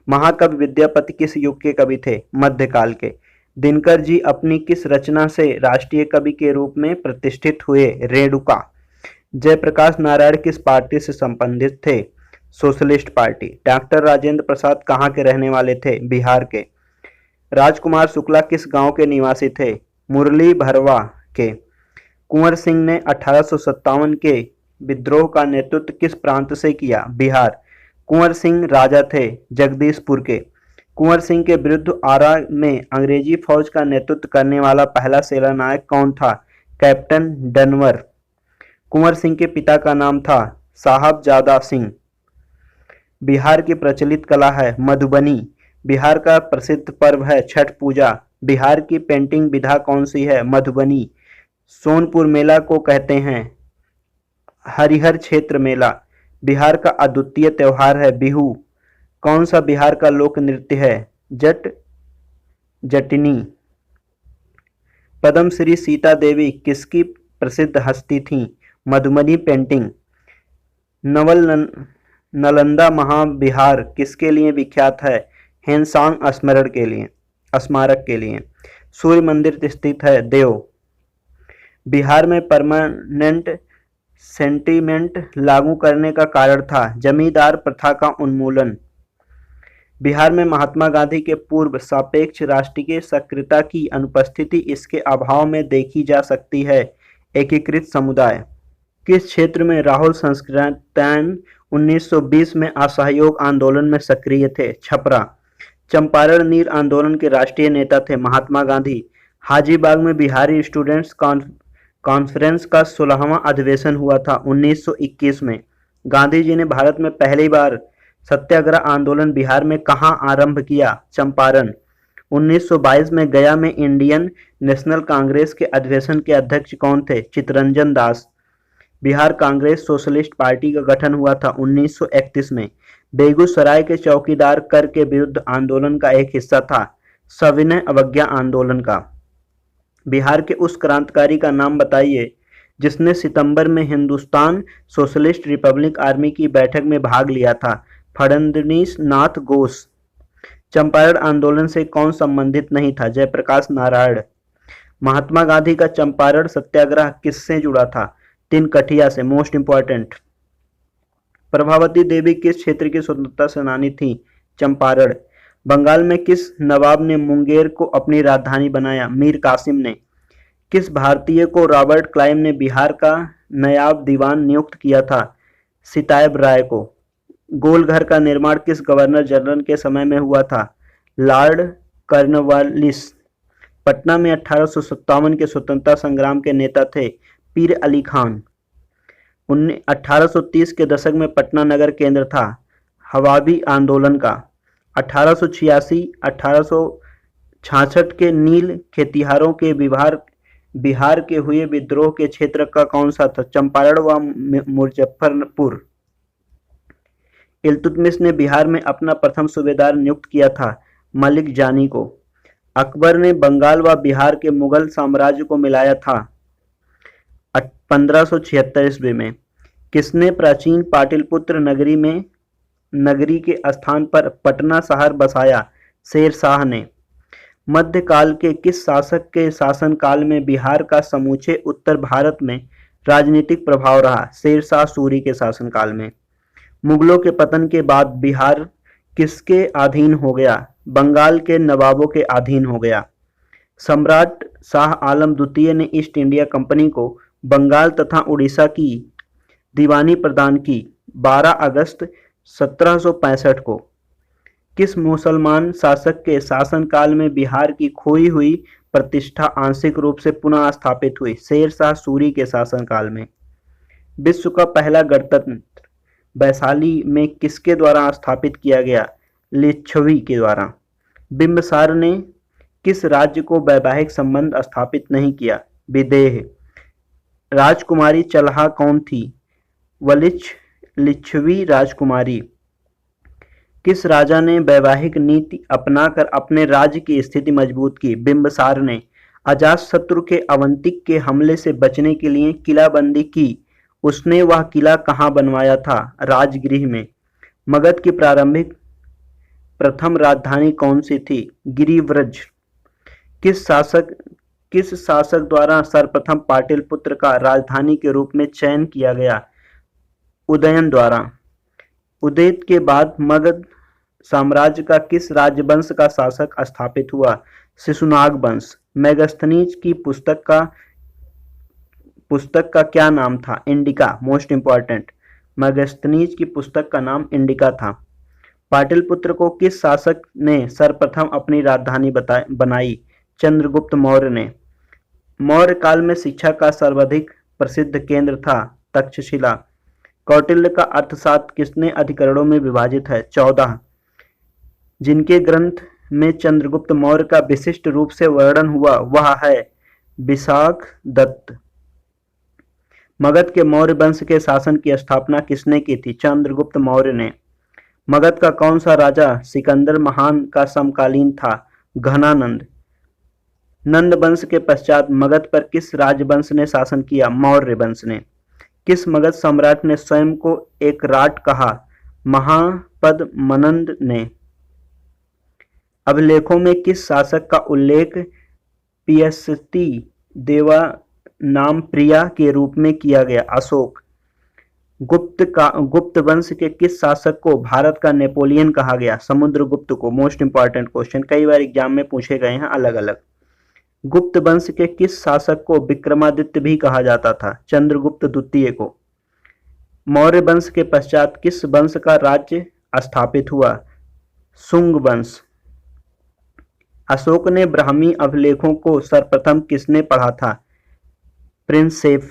महाकवि विद्यापति किस युग के कवि थे? मध्यकाल के। दिनकर जी अपनी किस रचना से राष्ट्रीय कवि के रूप में प्रतिष्ठित हुए? रेणुका। जयप्रकाश नारायण किस पार्टी से संबंधित थे? Socialist party. Doctor Rajendra Prasad कहाँ के रहने वाले थे? बिहार के। राजकुमार शुक्ला किस गांव के निवासी थे? मुरली भरवा के। कुंवर सिंह ने 1857 के विद्रोह का नेतृत्व किस प्रांत से किया? बिहार। कुंवर सिंह राजा थे जगदीशपुर के। कुंवर सिंह के विरुद्ध आरा में अंग्रेजी फौज का नेतृत्व करने वाला पहला सेनानायक कौन था? कैप्टन डनवर। कुंवर सिंह के पिता का नाम था साहबजादा सिंह। बिहार की प्रचलित कला है मधुबनी। बिहार का प्रसिद्ध पर्व है छठ पूजा। बिहार की पेंटिंग विधा कौन सी है? मधुबनी। सोनपुर मेला को कहते हैं हरिहर क्षेत्र मेला। बिहार का अद्वितीय त्योहार है बिहू। कौन सा बिहार का लोक नृत्य है? जटनी। पद्म श्री सीता देवी किसकी प्रसिद्ध हस्ती थी? मधुबनी पेंटिंग। नालंदा महाविहार किसके लिए विख्यात है? हेनसांग स्मारक के लिए। सूर्य मंदिर स्थित है देव। बिहार में परमानेंट सेंटिमेंट लागू करने का कारण था जमींदार प्रथा का उन्मूलन। बिहार में महात्मा गांधी के पूर्व सापेक्ष राष्ट्रीय सक्रियता की अनुपस्थिति इसके अभाव में देखी जा सकती है। एकीकृत समुदाय। किस क्षेत्र में राहुल संस्कृत्यायन 1920 में असहयोग आंदोलन में सक्रिय थे? छपरा। चंपारण नीर आंदोलन के राष्ट्रीय नेता थे महात्मा गांधी। हाजीबाग में बिहारी स्टूडेंट्स कॉन्फ्रेंस का 16वां अधिवेशन हुआ था 1921 में। गांधी जी ने भारत में पहली बार सत्याग्रह आंदोलन बिहार में कहां आरंभ किया? चंपारण। 1922 में गया में इंडियन नेशनल कांग्रेस के अधिवेशन के अध्यक्ष कौन थे? चित्तरंजन दास। बिहार कांग्रेस सोशलिस्ट पार्टी का गठन हुआ था 1931 में। बेगूसराय के चौकीदार कर के विरुद्ध आंदोलन का एक हिस्सा था सविनय अवज्ञा आंदोलन का। बिहार के उस क्रांतिकारी का नाम बताइए जिसने सितंबर में हिंदुस्तान सोशलिस्ट रिपब्लिक आर्मी की बैठक में भाग लिया था? फडणवीस नाथ घोष। चंपारण आंदोलन से कौन संबंधित नहीं था? जयप्रकाश नारायण। महात्मा गांधी का चंपारण सत्याग्रह किससे जुड़ा था? तिनकठिया से। Most important. प्रभावती देवी किस क्षेत्र की स्वतंत्रता सेनानी थी? चंपारण। बंगाल में किस नवाब ने मुंगेर को अपनी राजधानी बनाया? मीर कासिम ने। किस भारतीय को रॉबर्ट क्लाइव ने बिहार का नायब दीवान नियुक्त किया था? सिताब राय को। गोलघर का निर्माण किस गवर्नर जनरल के समय में हुआ था? Lord Cornwallis. पटना में 1857 के स्वतंत्रता संग्राम के नेता थे पीर अली खान। 1830 के दशक में पटना नगर केंद्र था हवाबी आंदोलन का। 1886-1866 के नील खेतिहारों के बिहार के हुए विद्रोह के क्षेत्र का कौन सा था? चंपारण व मुजफ्फरपुर। इल्तुतमिश ने बिहार में अपना प्रथम सूबेदार नियुक्त किया था मलिक जानी को। अकबर ने बंगाल व बिहार के मुगल साम्राज्य को मिलाया था 1576 ईस्वी में। किसने प्राचीन पाटलिपुत्र नगरी के स्थान पर पटना शहर बसाया? शेर शाह ने। मध्यकाल के किस शासक के शासनकाल में बिहार का समूचे उत्तर भारत में राजनीतिक प्रभाव रहा? शेर शाह सूरी के शासनकाल में। मुगलों के पतन के बाद बिहार किसके अधीन हो गया? बंगाल के नवाबों के अधीन हो गया। सम्राट शाह आलम द्वितीय ने ईस्ट इंडिया कंपनी को बंगाल तथा उड़ीसा की दीवानी प्रदान की 12 अगस्त 1765 को। किस मुसलमान शासक के शासनकाल में बिहार की खोई हुई प्रतिष्ठा आंशिक रूप से पुनः स्थापित हुई? शेर शाह सूरी के शासनकाल में। विश्व का पहला गणतंत्र वैशाली में किसके द्वारा स्थापित किया गया? लिच्छवी के द्वारा। बिंबिसार ने किस राज्य को वैवाहिक संबंध स्थापित नहीं किया? विदेह। राजकुमारी चल्हा कौन थी? वलिच्छ लिच्छवी राजकुमारी। किस राजा ने वैवाहिक नीति अपनाकर अपने राज्य की स्थिति मजबूत की? बिंबिसार ने। अजातशत्रु के अवंतिक के हमले से बचने के लिए किलाबंदी की। उसने वह किला कहाँ बनवाया था? राजगृह में। मगध की प्रारंभिक प्रथम राजधानी कौन सी थी? गिरिव्रज। किस शासक द्वारा सर्वप्रथम पाटलिपुत्र का राजधानी के रूप में चयन किया गया? उदयन द्वारा। उदय के बाद मगध साम्राज्य का किस राजवंश का शासक स्थापित हुआ? शिशुनाग वंश। मेगास्थनीज की पुस्तक का क्या नाम था? इंडिका। मोस्ट इंपॉर्टेंट, मेगास्थनीज की पुस्तक का नाम इंडिका था। पाटलिपुत्र को किस शासक ने सर्वप्रथम अपनी राजधानी बनाई? चंद्रगुप्त मौर्य ने। मौर्य काल में शिक्षा का सर्वाधिक प्रसिद्ध केंद्र था तक्षशिला। कौटिल्य का अर्थशास्त्र कितने अधिकरणों में विभाजित है? 14। जिनके ग्रंथ में चंद्रगुप्त मौर्य का विशिष्ट रूप से वर्णन हुआ वह है विशाख दत्त। मगध के मौर्य वंश के शासन की स्थापना किसने की थी? चंद्रगुप्त मौर्य ने। मगध का कौन सा राजा सिकंदर महान का समकालीन था? घनानंद। नंद वंश के पश्चात मगध पर किस राजवंश ने शासन किया? मौर्य वंश ने। किस मगध सम्राट ने स्वयं को एक राट कहा? महापद्मनंद ने। अभिलेखों में किस शासक का उल्लेख पियसती देवा नाम प्रिया के रूप में किया गया? अशोक। गुप्त वंश के किस शासक को भारत का नेपोलियन कहा गया? समुद्रगुप्त को। मोस्ट इंपॉर्टेंट क्वेश्चन, कई बार एग्जाम में पूछे गए हैं अलग अलग। गुप्त वंश के किस शासक को विक्रमादित्य भी कहा जाता था? चंद्रगुप्त द्वितीय को। मौर्य वंश के पश्चात किस वंश का राज्य स्थापित हुआ? शुंग वंश। अशोक ने ब्राह्मी अभिलेखों को सर्वप्रथम किसने पढ़ा था? प्रिंसेप।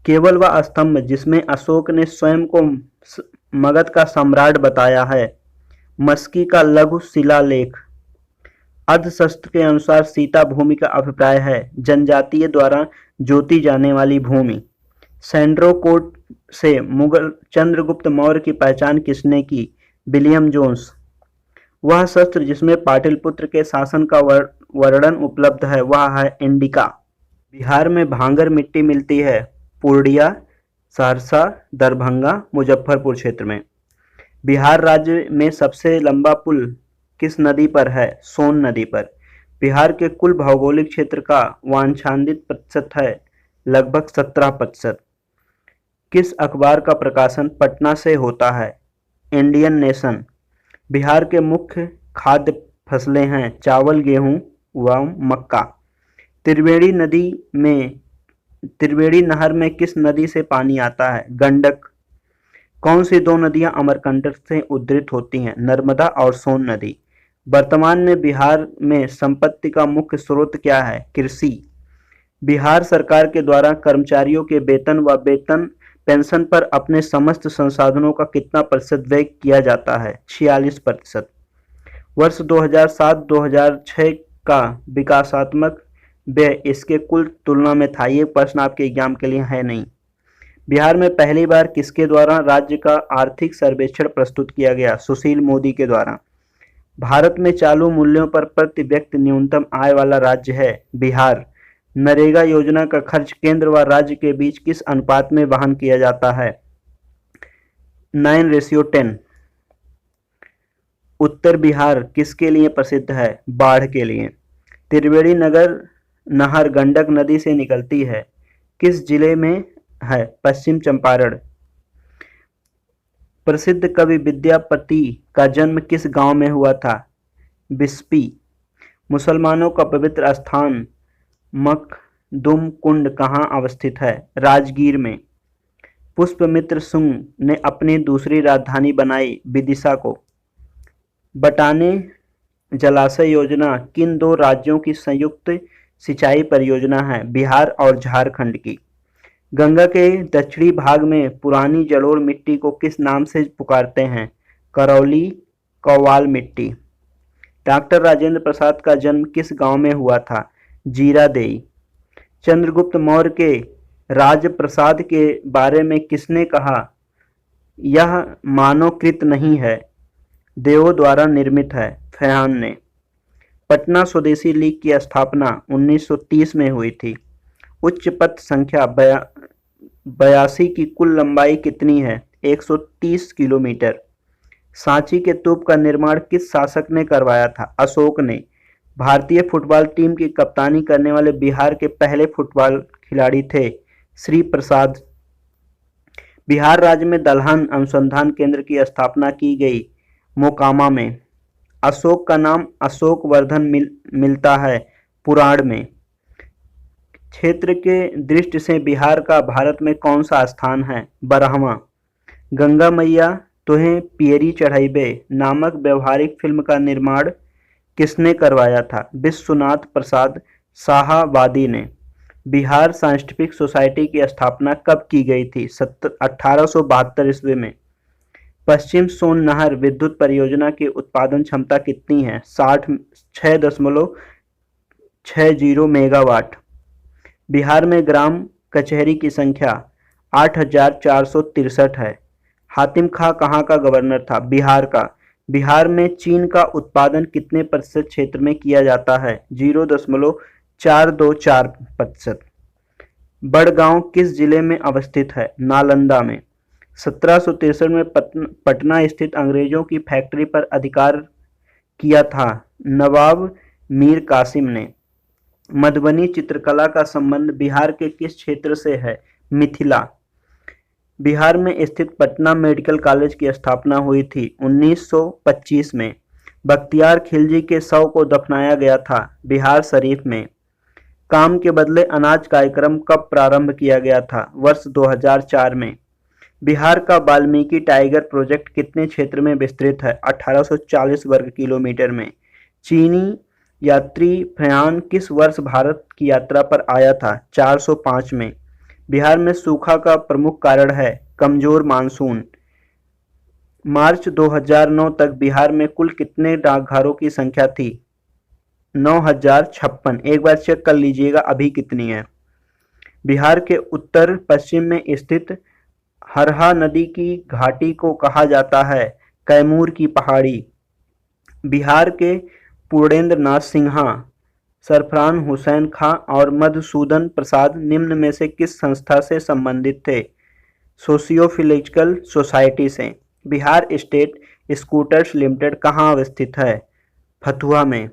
केवल वह स्तंभ जिसमें अशोक ने स्वयं को मगध का सम्राट बताया है। मस्की का लघु शिलालेख। अर्थशास्त्र के अनुसार सीता भूमि का अभिप्राय है जनजातीय द्वारा जोती जाने वाली भूमि। सैंड्रो कोट से मुगल चंद्रगुप्त मौर्य की पहचान किसने की? William Jones. वह शस्त्र जिसमें पाटलिपुत्र के शासन का वर्णन उपलब्ध है वह है इंडिका। बिहार में भांगर मिट्टी मिलती है पूर्णिया, सहरसा, दरभंगा, मुजफ्फरपुर क्षेत्र में। बिहार राज्य में सबसे लंबा पुल किस नदी पर है? सोन नदी पर। बिहार के कुल भौगोलिक क्षेत्र का वांछानित प्रतिशत है लगभग 17%। किस अखबार का प्रकाशन पटना से होता है? Indian nation. बिहार के मुख्य खाद्य फसलें हैं चावल, गेहूं व मक्का। त्रिवेणी नहर में किस नदी से पानी आता है? गंडक। कौन सी दो नदियां अमरकंटक से उद्धृत होती हैं? नर्मदा और सोन नदी। वर्तमान में बिहार में संपत्ति का मुख्य स्रोत क्या है? कृषि। बिहार सरकार के द्वारा कर्मचारियों के वेतन व पेंशन पर अपने समस्त संसाधनों का कितना प्रतिशत व्यय किया जाता है? 46%। वर्ष 2007-2006 का विकासात्मक व्यय इसके कुल तुलना में था। ये प्रश्न आपके एग्जाम के लिए है नहीं। बिहार में पहली बार किसके द्वारा राज्य का आर्थिक सर्वेक्षण प्रस्तुत किया गया? सुशील मोदी के द्वारा। भारत में चालू मूल्यों पर प्रति व्यक्ति न्यूनतम आय वाला राज्य है बिहार। नरेगा योजना का खर्च केंद्र व राज्य के बीच किस अनुपात में वहन किया जाता है? 9:10। उत्तर बिहार किसके लिए प्रसिद्ध है? बाढ़ के लिए। त्रिवेणी नहर गंडक नदी से निकलती है, किस जिले में है? पश्चिम चंपारण। प्रसिद्ध कवि विद्यापति का जन्म किस गांव में हुआ था? बिस्फी। मुसलमानों का पवित्र स्थान मखदुम कुंड कहाँ अवस्थित है? राजगीर में। पुष्यमित्र शुंग ने अपनी दूसरी राजधानी बनाई विदिशा को। बटाने जलाशय योजना किन दो राज्यों की संयुक्त सिंचाई परियोजना है? बिहार और झारखंड की। गंगा के दक्षिणी भाग में पुरानी जलोढ़ मिट्टी को किस नाम से पुकारते हैं? करौली, कव्वाल मिट्टी। डॉक्टर राजेंद्र प्रसाद का जन्म किस गांव में हुआ था? जीरादेई। चंद्रगुप्त मौर्य के राजप्रसाद के बारे में किसने कहा, यह मानवकृत नहीं है, देवों द्वारा निर्मित है? फैहान ने। पटना स्वदेशी लीग की स्थापना 1930 में हुई थी। उच्च पथ संख्या 82 की कुल लंबाई कितनी है? 130 किलोमीटर। सांची के तोप का निर्माण किस शासक ने करवाया था? अशोक ने। भारतीय फुटबॉल टीम की कप्तानी करने वाले बिहार के पहले फुटबॉल खिलाड़ी थे श्री प्रसाद। बिहार राज्य में दलहन अनुसंधान केंद्र की स्थापना की गई मोकामा में। अशोक का नाम अशोक वर्धन मिलता है पुराण में। क्षेत्र के दृष्टि से बिहार का भारत में कौन सा स्थान है? 12वां। गंगा मैया तुहें पियरी चढ़ाइबे नामक व्यवहारिक फिल्म का निर्माण किसने करवाया था? विश्वनाथ प्रसाद शाहाबादी ने। बिहार साइंटिफिक सोसाइटी की स्थापना कब की गई थी? 1872 ईस्वी में। पश्चिम सोन नहर विद्युत परियोजना की उत्पादन क्षमता कितनी है? 6.60 मेगावाट। बिहार में ग्राम कचहरी की संख्या 8463 है। हातिम खां कहाँ का गवर्नर था? बिहार का। बिहार में चीन का उत्पादन कितने प्रतिशत क्षेत्र में किया जाता है? 0.424%। बड़गांव किस जिले में अवस्थित है? नालंदा में। 1763 में पटना स्थित अंग्रेजों की फैक्ट्री पर अधिकार किया था नवाब मीर कासिम ने। मधुबनी चित्रकला का संबंध बिहार के किस क्षेत्र से है? मिथिला। बिहार में स्थित पटना मेडिकल कॉलेज की स्थापना हुई थी 1925 में। बख्तियार खिलजी के शव को दफनाया गया था बिहार शरीफ में। काम के बदले अनाज कार्यक्रम कब प्रारंभ किया गया था? वर्ष 2004 में। बिहार का वाल्मीकि टाइगर प्रोजेक्ट कितने क्षेत्र में विस्तृत है? 1840 वर्ग किलोमीटर में। चीनी यात्री फैहान किस वर्ष भारत की यात्रा पर आया था? 405 में। बिहार में सूखा का प्रमुख कारण है कमजोर मानसून। मार्च 2009 तक बिहार में कुल कितने डाकघरों की संख्या थी? 9056। एक बार चेक कर लीजिएगा अभी कितनी है। बिहार के उत्तर पश्चिम में स्थित हरहा नदी की घाटी को कहा जाता है कैमूर की पहाड़ी। बिहार के पूर्णेंद्र नाथ सिन्हा, सरफरान हुसैन खां और मधुसूदन प्रसाद निम्न में से किस संस्था से संबंधित थे? सोशियोफिजिकल सोसाइटी से। बिहार स्टेट स्कूटर्स लिमिटेड कहाँ अवस्थित है? फतुहा में।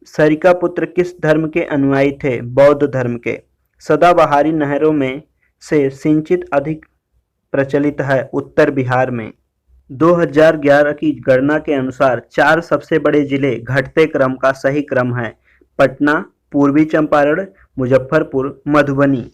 सरिका पुत्र किस धर्म के अनुयायी थे? बौद्ध धर्म के। सदाबहारी नहरों में से सिंचित अधिक प्रचलित है उत्तर बिहार में। 2011 की गणना के अनुसार 4 सबसे बड़े जिले घटते क्रम का सही क्रम है: पटना, पूर्वी चंपारण, मुजफ्फरपुर, मधुबनी।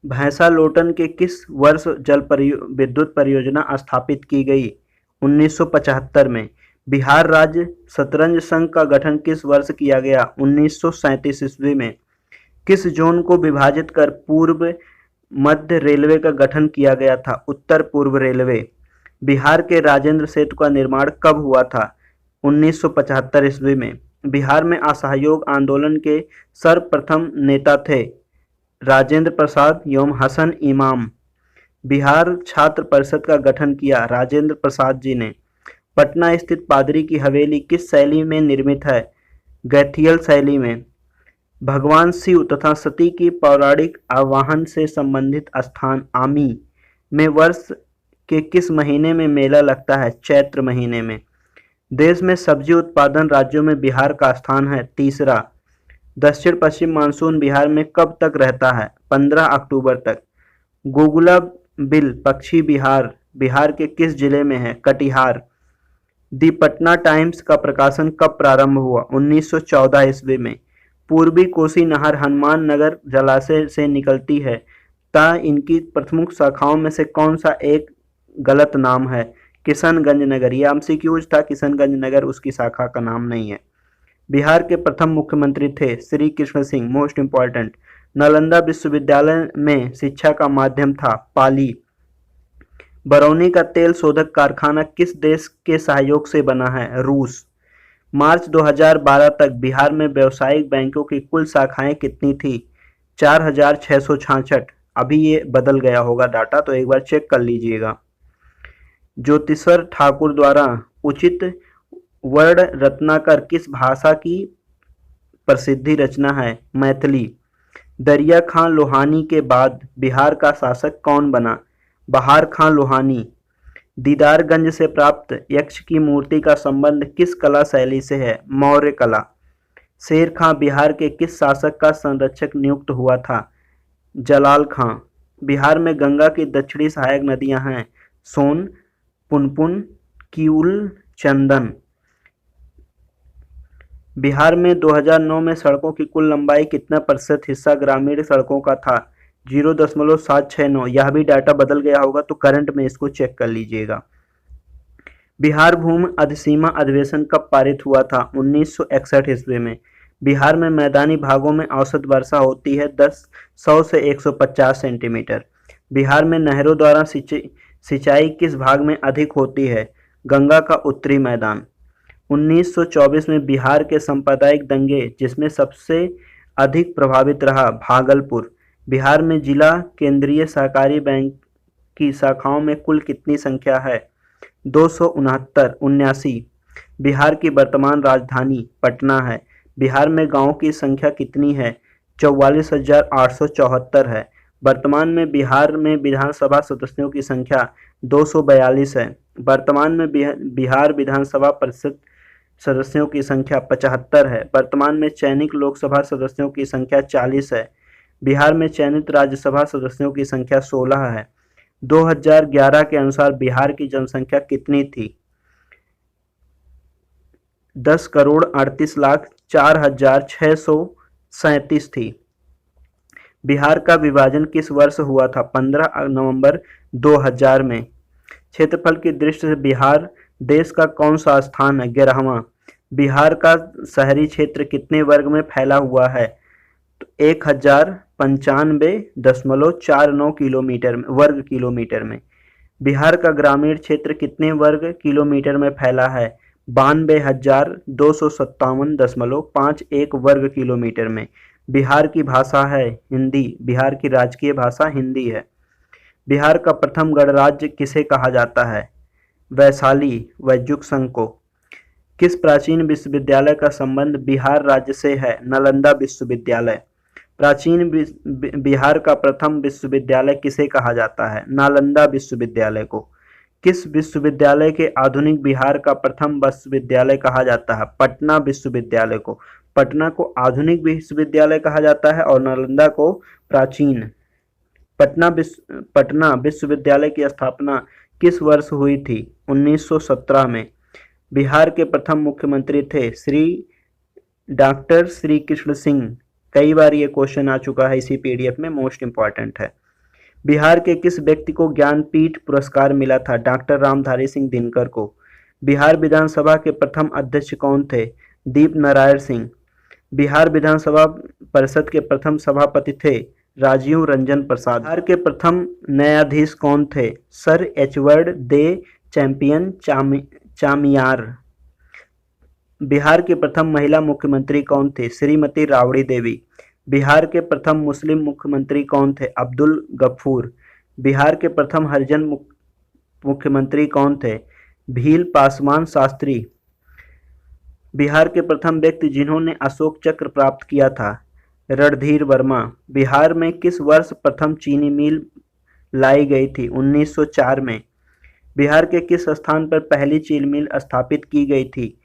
भैंसालोटन के किस वर्ष विद्युत परियोजना स्थापित की गई? 1975 में। बिहार राज्य शतरंज संघ का गठन किस वर्ष किया गया? 1937 ईस्वी में। किस जोन को विभाजित कर पूर्व मध्य रेलवे का गठन किया गया था? उत्तर पूर्व रेलवे। बिहार के राजेंद्र सेतु का निर्माण कब हुआ था? 1975 ईस्वी में। बिहार में असहयोग आंदोलन के सर्वप्रथम नेता थे राजेंद्र प्रसाद एवं हसन इमाम। बिहार छात्र परिषद का गठन किया राजेंद्र प्रसाद जी ने। पटना स्थित पादरी की हवेली किस शैली में निर्मित है? गैथियल शैली में। भगवान शिव तथा सती की पौराणिक आवाहन से संबंधित स्थान आमी में वर्ष के किस महीने में मेला लगता है? चैत्र महीने में। देश में सब्जी उत्पादन राज्यों में बिहार का स्थान है तीसरा। दक्षिण पश्चिम मानसून बिहार में कब तक रहता है? 15 अक्टूबर तक। गोगुला बिल पक्षी बिहार के किस जिले में है? कटिहार। दी पटना टाइम्स का प्रकाशन कब प्रारंभ हुआ? 1914 ईस्वी में। पूर्वी कोसी नहर हनुमान नगर जलाशय से निकलती है ता इनकी प्रमुख शाखाओं में से कौन सा एक गलत नाम है? किशनगंज नगर, ये एमसीक्यूज था, किशनगंज नगर उसकी शाखा का नाम नहीं है। बिहार के प्रथम मुख्यमंत्री थे श्री कृष्ण सिंह, मोस्ट इंपॉर्टेंट। नालंदा विश्वविद्यालय में शिक्षा का माध्यम था पाली। बरौनी का तेल शोधक कारखाना किस देश के सहयोग से बना है? रूस। मार्च 2012 तक बिहार में व्यावसायिक बैंकों की कुल शाखाएं कितनी थी? 4666। अभी ये बदल गया होगा डाटा, तो एक बार चेक कर लीजिएगा। ज्योतिषवर ठाकुर द्वारा उचित वर्ण रत्नाकर किस भाषा की प्रसिद्धि रचना है? मैथिली। दरिया खां लोहानी के बाद बिहार का शासक कौन बना? बहार खां लोहानी। दीदारगंज से प्राप्त यक्ष की मूर्ति का संबंध किस कला शैली से है? मौर्य कला। शेर खां बिहार के किस शासक का संरक्षक नियुक्त हुआ था? जलाल खां। बिहार में गंगा की दक्षिणी सहायक नदियां हैं सोन, पुनपुन, किऊल, चंदन। बिहार में 2009 में सड़कों की कुल लंबाई कितना प्रतिशत हिस्सा ग्रामीण सड़कों का था? 0.769। यह भी डाटा बदल गया होगा, तो करंट में इसको चेक कर लीजिएगा। बिहार भूमि अधिसीमा अधिवेशन कब पारित हुआ था? 1961 ईस्वी में। बिहार में मैदानी भागों में औसत वर्षा होती है 100 से 150 सेंटीमीटर। बिहार में नहरों द्वारा सिंचाई किस भाग में अधिक होती है? गंगा का उत्तरी मैदान। 1924 में बिहार के सांप्रदायिक दंगे जिसमें सबसे अधिक प्रभावित रहा? भागलपुर। बिहार में जिला केंद्रीय सहकारी बैंक की शाखाओं में कुल कितनी संख्या है? 269। बिहार की वर्तमान राजधानी पटना है। बिहार में गांवों की संख्या कितनी है? 44,874 है। वर्तमान में बिहार में विधानसभा सदस्यों की संख्या 242 है। वर्तमान में बिहार विधानसभा परिषद सदस्यों की संख्या 75 है। वर्तमान में चयनित लोकसभा सदस्यों की संख्या 40 है। बिहार में चयनित राज्यसभा सदस्यों की संख्या 16 है। 2011 के अनुसार बिहार की जनसंख्या कितनी थी? 10,38,04,637 थी। बिहार का विभाजन किस वर्ष हुआ था? 15 नवंबर 2000 में। क्षेत्रफल की दृष्टि से बिहार देश का कौन सा स्थान है? 11वां। बिहार का शहरी क्षेत्र कितने वर्ग में फैला हुआ है? 1095.49 किलोमीटर वर्ग किलोमीटर में। बिहार का ग्रामीण क्षेत्र कितने वर्ग किलोमीटर में फैला है? 92,257.51 वर्ग किलोमीटर में। बिहार की भाषा है हिंदी। बिहार की राजकीय भाषा हिंदी है। बिहार का प्रथम गणराज्य किसे कहा जाता है? वैशाली वैजुक संघ को। किस प्राचीन विश्वविद्यालय का संबंध बिहार राज्य से है? नालंदा विश्वविद्यालय। प्राचीन बिहार का प्रथम विश्वविद्यालय किसे कहा जाता है? नालंदा विश्वविद्यालय को। किस विश्वविद्यालय के आधुनिक बिहार का प्रथम विश्वविद्यालय कहा जाता है? पटना विश्वविद्यालय को। पटना को आधुनिक विश्वविद्यालय कहा जाता है और नालंदा को प्राचीन। पटना विश्वविद्यालय की स्थापना किस वर्ष हुई थी? 1917 में। बिहार के प्रथम मुख्यमंत्री थे डॉक्टर श्री कृष्ण सिंह। कई बार ये क्वेश्चन आ चुका है इसी पीडीएफ में, मोस्ट इंपॉर्टेंट है। बिहार के किस व्यक्ति को ज्ञानपीठ पुरस्कार मिला था? डॉक्टर रामधारी सिंह दिनकर को। बिहार विधानसभा के प्रथम अध्यक्ष कौन थे? दीप नारायण सिंह। बिहार विधानसभा परिषद के प्रथम सभापति थे राजीव रंजन प्रसाद। बिहार के प्रथम न्यायाधीश कौन थे? सर एचवर्ड दे चैंपियन चामियार। बिहार की प्रथम महिला मुख्यमंत्री कौन थे? श्रीमती राबड़ी देवी। बिहार के प्रथम मुस्लिम मुख्यमंत्री कौन थे? अब्दुल गफूर। बिहार के प्रथम हरिजन मुख्यमंत्री कौन थे? भील पासवान शास्त्री। बिहार के प्रथम व्यक्ति जिन्होंने अशोक चक्र प्राप्त किया था? रणधीर वर्मा। बिहार में किस वर्ष प्रथम चीनी मिल लाई गई थी? 1904 में। बिहार के किस स्थान पर पहली चीनी मिल स्थापित की गई थी?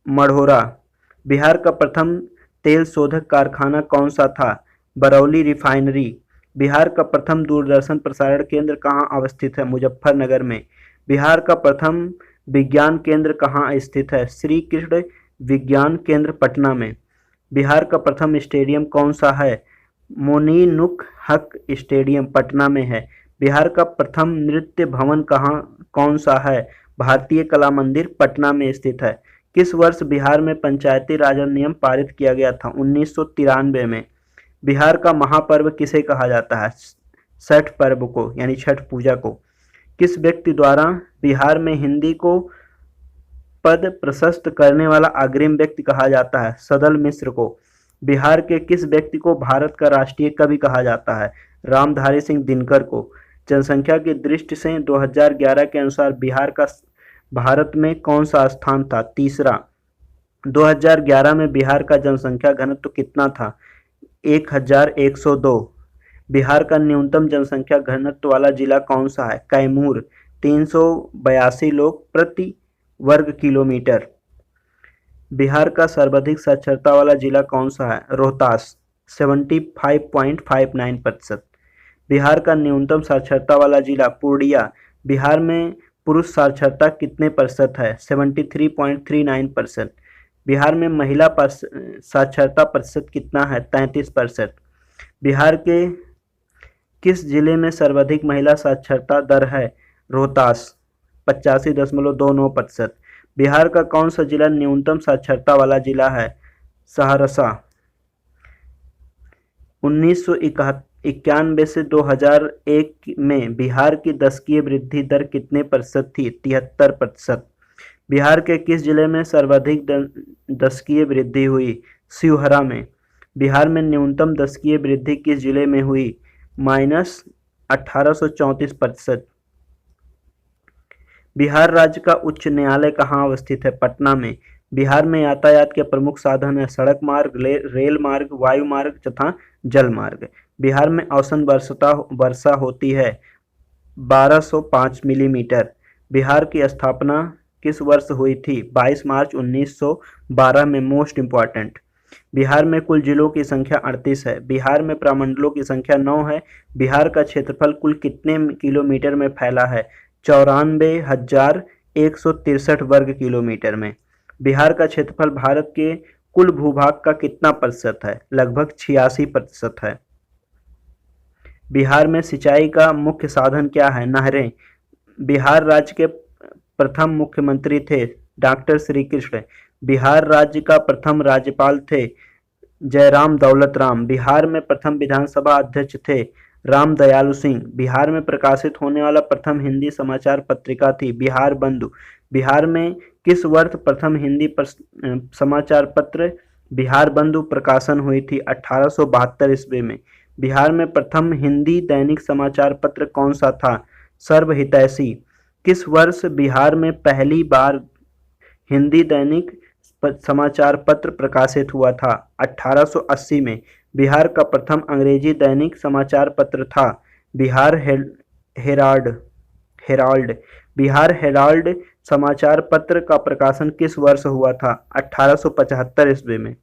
मढ़ौरा। बिहार का प्रथम तेल शोधक कारखाना कौन सा था? बरौली रिफाइनरी। बिहार का प्रथम दूरदर्शन प्रसारण केंद्र कहाँ अवस्थित है? मुजफ्फरनगर में। बिहार का प्रथम विज्ञान केंद्र कहाँ स्थित है? श्री कृष्ण विज्ञान केंद्र पटना में। बिहार का प्रथम स्टेडियम कौन सा है? मोनीनुक हक स्टेडियम पटना में है। बिहार का प्रथम नृत्य भवन कौन सा है? भारतीय कला मंदिर पटना में स्थित है। किस वर्ष बिहार में पंचायती राज अधिनियम पारित किया गया था? 1993 में। बिहार का महापर्व किसे कहा जाता है? छठ पर्व को, यानी छठ पूजा को। किस व्यक्ति द्वारा बिहार में हिंदी को पद प्रशस्त करने वाला अग्रिम व्यक्ति कहा जाता है? सदल मिश्र को। बिहार के किस व्यक्ति को भारत का राष्ट्रीय कवि कहा जाता है? रामधारी सिंह दिनकर को। जनसंख्या की दृष्टि से 2011 के अनुसार बिहार का भारत में कौन सा स्थान था? तीसरा। 2011 में बिहार का जनसंख्या घनत्व कितना था? 1102। बिहार का न्यूनतम जनसंख्या घनत्व वाला जिला कौन सा है? कैमूर, 382 लोग प्रति वर्ग किलोमीटर। बिहार का सर्वाधिक साक्षरता वाला जिला कौन सा है? रोहतास, 75.59%। बिहार का न्यूनतम साक्षरता वाला जिला पूर्णिया। बिहार में पुरुष साक्षरता कितने प्रतिशत है? 73.39%। बिहार में महिला साक्षरता प्रतिशत कितना है? 33%। बिहार के किस जिले में सर्वाधिक महिला साक्षरता दर है? रोहतास, 85.29%। बिहार का कौन सा जिला न्यूनतम साक्षरता वाला जिला है? सहरसा। 1991 से 2001 में बिहार की दशकीय वृद्धि दर कितने प्रतिशत थी? 73%। बिहार के किस जिले में सर्वाधिक दशकीय वृद्धि हुई? शिवहरा में। बिहार में न्यूनतम दशकीय वृद्धि किस जिले में हुई? -1834%। बिहार राज्य का उच्च न्यायालय कहाँ अवस्थित है? पटना में। बिहार में यातायात के प्रमुख साधन है सड़क मार्ग, रेल मार्ग, वायु मार्ग तथा जल मार्ग। बिहार में औसत वर्षा होती है 1205 मिलीमीटर। बिहार की स्थापना किस वर्ष हुई थी? 22 मार्च 1912 में। Most important. बिहार में कुल जिलों की संख्या 38 है। बिहार में प्रमंडलों की संख्या 9 है। बिहार का क्षेत्रफल कुल कितने किलोमीटर में फैला है? 94,163 वर्ग किलोमीटर में। बिहार का क्षेत्रफल भारत के कुल भूभाग का कितना प्रतिशत है? लगभग 86% है। बिहार में सिंचाई का मुख्य साधन क्या है? नहरें। बिहार राज्य के प्रथम मुख्यमंत्री थे डॉक्टर श्री कृष्ण। बिहार राज्य का प्रथम राज्यपाल थे जयराम दौलत राम। बिहार में प्रथम विधानसभा अध्यक्ष थे राम दयालु सिंह। बिहार में प्रकाशित होने वाला प्रथम हिंदी समाचार पत्रिका थी बिहार बंधु। बिहार में किस वर्ष प्रथम हिंदी समाचार पत्र बिहार बंधु प्रकाशन हुई थी? 1872 ईस्वी में। बिहार में प्रथम हिंदी दैनिक समाचार पत्र कौन सा था? सर्वहितैषी। किस वर्ष बिहार में पहली बार हिंदी दैनिक समाचार पत्र प्रकाशित हुआ था? 1880 में। बिहार का प्रथम अंग्रेजी दैनिक समाचार पत्र था बिहार हेराल्ड। बिहार हेराल्ड समाचार पत्र का प्रकाशन किस वर्ष हुआ था? 1875 ईस्वी में।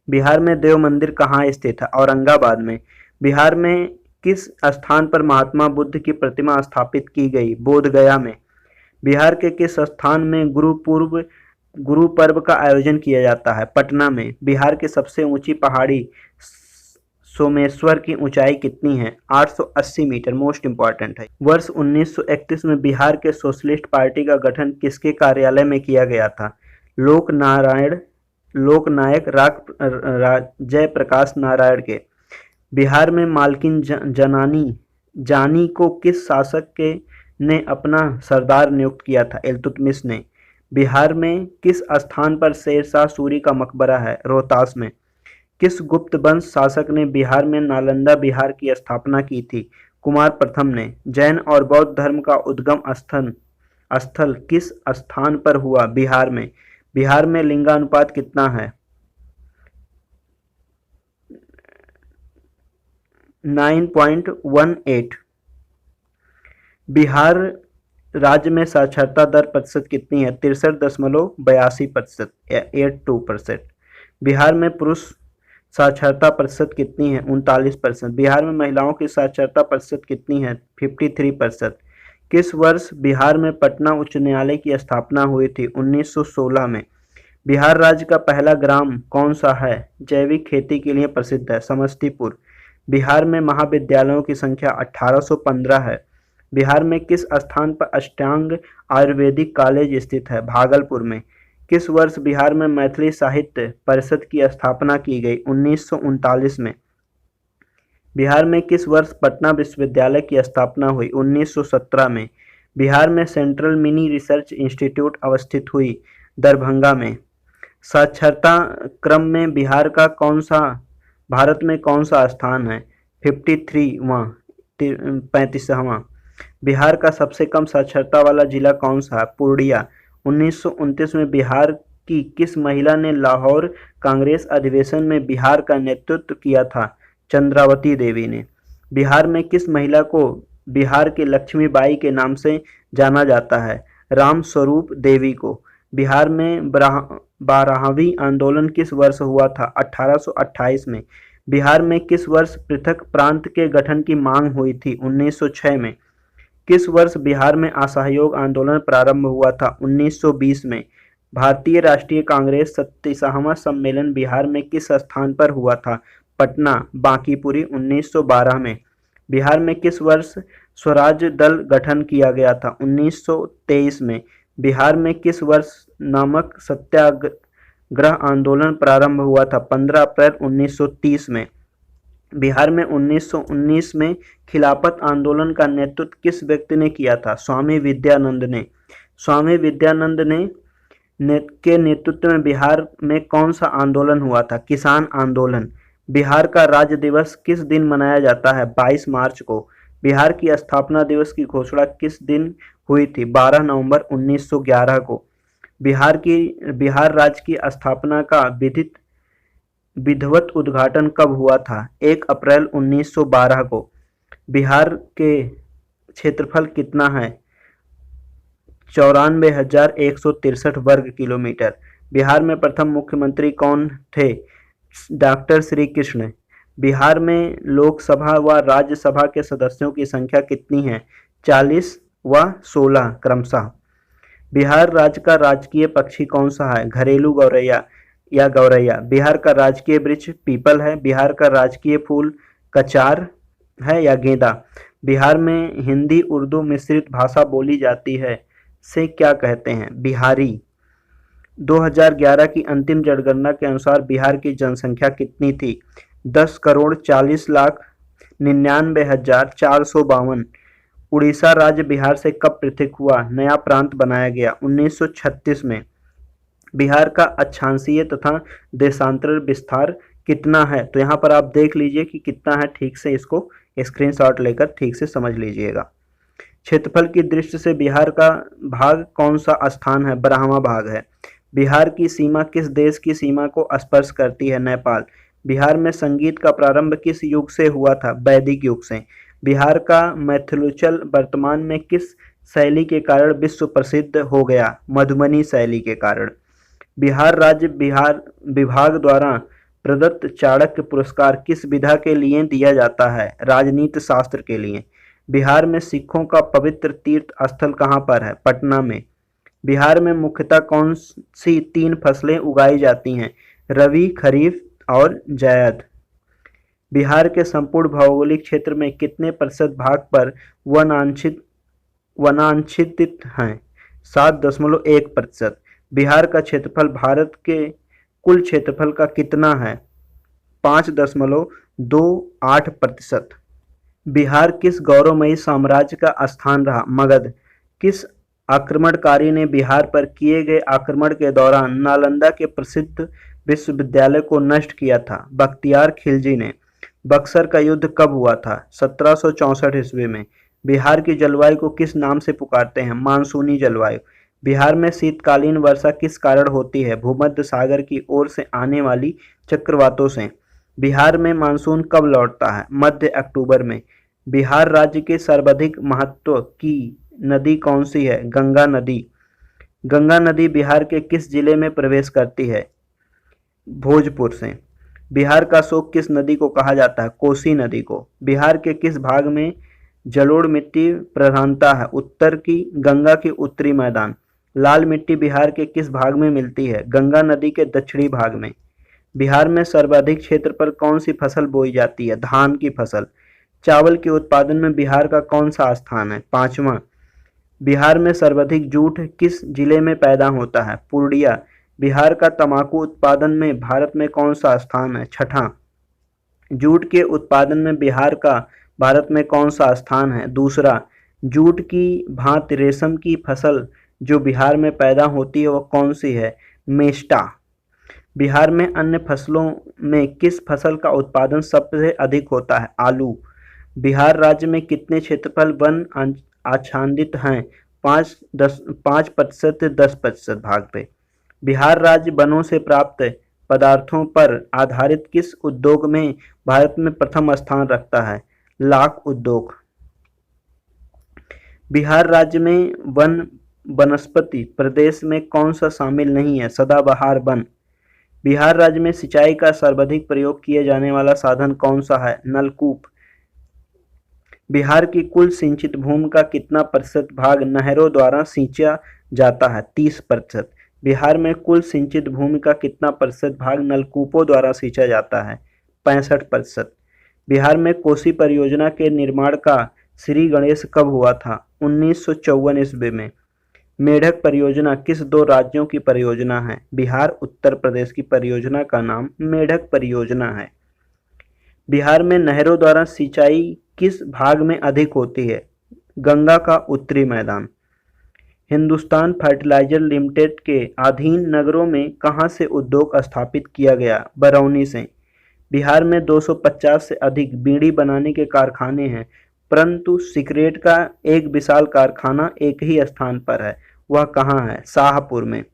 बिहार में देव मंदिर कहाँ स्थित है? औरंगाबाद में। बिहार में किस स्थान पर महात्मा बुद्ध की प्रतिमा स्थापित की गई? बोधगया में। बिहार के किस स्थान में गुरु पर्व का आयोजन किया जाता है? पटना में। बिहार की सबसे ऊंची पहाड़ी सोमेश्वर की ऊंचाई कितनी है? 880 मीटर। मोस्ट इम्पॉर्टेंट है। वर्ष 1931 में बिहार के सोशलिस्ट पार्टी का गठन किसके कार्यालय में किया गया था? लोकनायक जयप्रकाश नारायण के। बिहार में मालकिन जानी को किस शासक ने अपना सरदार नियुक्त किया था? इल्तुतमिश ने। बिहार में किस स्थान पर शेरशाह सूरी का मकबरा है? रोहतास में। किस गुप्त वंश शासक ने बिहार में नालंदा बिहार की स्थापना की थी? कुमार प्रथम ने। जैन और बौद्ध धर्म का उद्गम स्थल किस स्थान पर हुआ? बिहार में। बिहार में लिंगानुपात कितना है? 9.18। बिहार राज्य में साक्षरता दर प्रतिशत कितनी है? 63.82%, 82%। बिहार में पुरुष साक्षरता प्रतिशत कितनी है? 39%। बिहार में महिलाओं की साक्षरता प्रतिशत कितनी है? 53%। किस वर्ष बिहार में पटना उच्च न्यायालय की स्थापना हुई थी? 1916 में। बिहार राज्य का पहला ग्राम कौन सा है? जैविक खेती के लिए प्रसिद्ध है, समस्तीपुर। बिहार में महाविद्यालयों की संख्या 1815 है। बिहार में किस स्थान पर अष्टांग आयुर्वेदिक कॉलेज स्थित है? भागलपुर में। किस वर्ष बिहार में मैथिली साहित्य परिषद की स्थापना की गई? 1939 में। बिहार में किस वर्ष पटना विश्वविद्यालय की स्थापना हुई? 1917 में। बिहार में सेंट्रल मिनी रिसर्च इंस्टीट्यूट अवस्थित हुई? दरभंगा में। साक्षरता क्रम में बिहार का भारत में कौन सा स्थान है? 53वां 35वां। बिहार का सबसे कम साक्षरता वाला जिला कौन सा है? पूर्णिया। 1929 में बिहार की किस महिला ने लाहौर कांग्रेस अधिवेशन में बिहार का नेतृत्व किया था? चंद्रावती देवी ने। बिहार में किस महिला को बिहार की लक्ष्मीबाई के नाम से जाना जाता है? राम स्वरूप देवी को। बिहार में 12वीं आंदोलन किस वर्ष हुआ था? 1828 में। बिहार में किस वर्ष पृथक प्रांत के गठन की मांग हुई थी? 1906 में। किस वर्ष बिहार में असहयोग आंदोलन प्रारंभ हुआ था? 1920 में। भारतीय राष्ट्रीय कांग्रेस 37वां सम्मेलन बिहार में किस स्थान पर हुआ था? पटना बांकीपुरी 1912 में। बिहार में किस वर्ष स्वराज दल गठन किया गया था? 1923 में। बिहार में किस वर्ष नामक सत्याग्रह आंदोलन प्रारंभ हुआ था? 15 अप्रैल 1930 में। बिहार में 1919 में खिलाफत आंदोलन का नेतृत्व किस व्यक्ति ने किया था? स्वामी विद्यानंद ने। स्वामी विद्यानंद के नेतृत्व में बिहार में कौन सा आंदोलन हुआ था? किसान आंदोलन। बिहार का राज्य दिवस किस दिन मनाया जाता है? 22 मार्च को। बिहार की स्थापना दिवस की घोषणा किस दिन हुई थी? 12 नवंबर 1911 को। बिहार राज्य की स्थापना का विधिवत उद्घाटन कब हुआ था? 1 अप्रैल 1912 को। बिहार के क्षेत्रफल कितना है? 94,163 वर्ग किलोमीटर। बिहार में प्रथम मुख्यमंत्री कौन थे? डॉक्टर श्री कृष्ण। बिहार में लोकसभा व राज्यसभा के सदस्यों की संख्या कितनी है? 40 व 16 क्रमशः। बिहार राज्य का राजकीय पक्षी कौन सा है? घरेलू गौरैया या गौरैया। बिहार का राजकीय वृक्ष पीपल है। बिहार का राजकीय फूल कचार है या गेंदा। बिहार में हिंदी उर्दू मिश्रित भाषा बोली जाती है से क्या कहते हैं? बिहारी। 2011 की अंतिम जनगणना के अनुसार बिहार की जनसंख्या कितनी थी? 10,40,99,452। उड़ीसा राज्य बिहार से कब पृथक हुआ? नया प्रांत बनाया गया 1936 में। बिहार का अक्षांशीय तथा देशांतर विस्तार कितना है? तो यहाँ पर आप देख लीजिए कि कितना है, ठीक से इसको स्क्रीनशॉट लेकर ठीक से समझ लीजिएगा। क्षेत्रफल की दृष्टि से बिहार का भाग कौन सा स्थान है? 12वां भाग है। बिहार की सीमा किस देश की सीमा को स्पर्श करती है? नेपाल। बिहार में संगीत का प्रारंभ किस युग से हुआ था? वैदिक युग से। बिहार का मैथिलोंचल वर्तमान में किस शैली के कारण विश्व प्रसिद्ध हो गया? मधुबनी शैली के कारण। बिहार राज्य विभाग द्वारा प्रदत्त चाणक्य पुरस्कार किस विधा के लिए दिया जाता है? राजनीति शास्त्र के लिए। बिहार में सिखों का पवित्र तीर्थ स्थल कहाँ पर है? पटना में। बिहार में मुख्यतः कौन सी 3 फसलें उगाई जाती हैं? रबी, खरीफ और जायद। बिहार के संपूर्ण भौगोलिक क्षेत्र में कितने प्रतिशत भाग पर वनाच्छादित हैं? 7.1%। बिहार का क्षेत्रफल भारत के कुल क्षेत्रफल का कितना है? 5.28%। बिहार किस गौरवमयी साम्राज्य का स्थान रहा? मगध। किस आक्रमणकारी ने बिहार पर किए गए आक्रमण के दौरान नालंदा के प्रसिद्ध विश्वविद्यालय को नष्ट किया था? बख्तियार खिलजी ने। बक्सर का युद्ध कब हुआ था? 1764 ईस्वी में। बिहार की जलवायु को किस नाम से पुकारते हैं? मानसूनी जलवायु। बिहार में शीतकालीन वर्षा किस कारण होती है? भूमध्य सागर की ओर से आने वाली चक्रवातों से। बिहार में मानसून कब लौटता है? मध्य अक्टूबर में। बिहार राज्य के सर्वाधिक महत्व की नदी कौन सी है? गंगा नदी। गंगा नदी बिहार के किस जिले में प्रवेश करती है? भोजपुर से। बिहार का शोक किस नदी को कहा जाता है? कोसी नदी को। बिहार के किस भाग में जलोढ़ मिट्टी प्रधानता है? उत्तर की गंगा के उत्तरी मैदान। लाल मिट्टी बिहार के किस भाग में मिलती है? गंगा नदी के दक्षिणी भाग में। बिहार में सर्वाधिक क्षेत्र पर कौन सी फसल बोई जाती है? धान की फसल। चावल के उत्पादन में बिहार का कौन सा स्थान है? 5वां। बिहार में सर्वाधिक जूट किस जिले में पैदा होता है? पूर्णिया। बिहार का तंबाकू उत्पादन में भारत में कौन सा स्थान है? 6वां। जूट के उत्पादन में बिहार का भारत में कौन सा स्थान है? 2। जूट की भांति रेशम की फसल जो बिहार में पैदा होती है वह कौन सी है? मेस्टा। बिहार में अन्य फसलों में किस फसल का उत्पादन सबसे अधिक होता है? आलू। बिहार राज्य में कितने क्षेत्रफल वन आच्छादित हैं? 5% 10% भाग पे। बिहार राज्य वनों से प्राप्त पदार्थों पर आधारित किस उद्योग में भारत में प्रथम स्थान रखता है? लाख उद्योग। बिहार राज्य में वन वनस्पति प्रदेश में कौन सा शामिल नहीं है? सदाबहार वन। बिहार राज्य में सिंचाई का सर्वाधिक प्रयोग किए जाने वाला साधन कौन सा है? नलकूप। बिहार की कुल सिंचित भूमि का कितना प्रतिशत भाग नहरों द्वारा सिंचा जाता है? 30%। बिहार में कुल सिंचित भूमि का कितना प्रतिशत भाग नलकूपों द्वारा सिंचा जाता है? 65%। बिहार में कोसी परियोजना के निर्माण का श्री गणेश कब हुआ था? 1954 ईस्वी में। मेढक परियोजना किस 2 राज्यों की परियोजना है? बिहार उत्तर प्रदेश की परियोजना का नाम मेढक परियोजना है। बिहार में नहरों द्वारा सिंचाई किस भाग में अधिक होती है? गंगा का उत्तरी मैदान। हिंदुस्तान फर्टिलाइजर लिमिटेड के अधीन नगरों में कहां से उद्योग स्थापित किया गया? बरौनी से। बिहार में 250 से अधिक बीड़ी बनाने के कारखाने हैं, परंतु सिगरेट का एक विशाल कारखाना एक ही स्थान पर है, वह कहाँ है? शाहपुर में।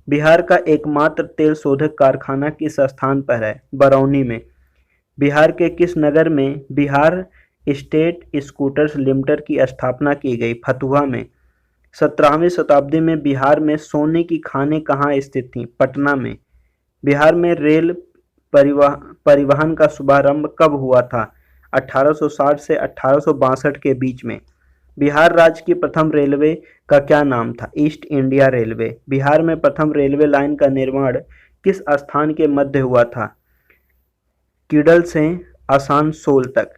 बिहार का एकमात्र तेल शोधक कारखाना किस स्थान पर है? बरौनी में। बिहार के किस नगर में बिहार स्टेट स्कूटर्स लिमिटेड की स्थापना की गई? फतुहा में। 17वीं शताब्दी में बिहार में सोने की खानें कहाँ स्थित थीं? पटना में। बिहार में रेल परिवहन का शुभारंभ कब हुआ था? 1860 से 1862 के बीच में। बिहार राज्य की प्रथम रेलवे का क्या नाम था? East India railway. बिहार में प्रथम रेलवे लाइन का निर्माण किस स्थान के मध्य हुआ था? किडल से आसनसोल तक।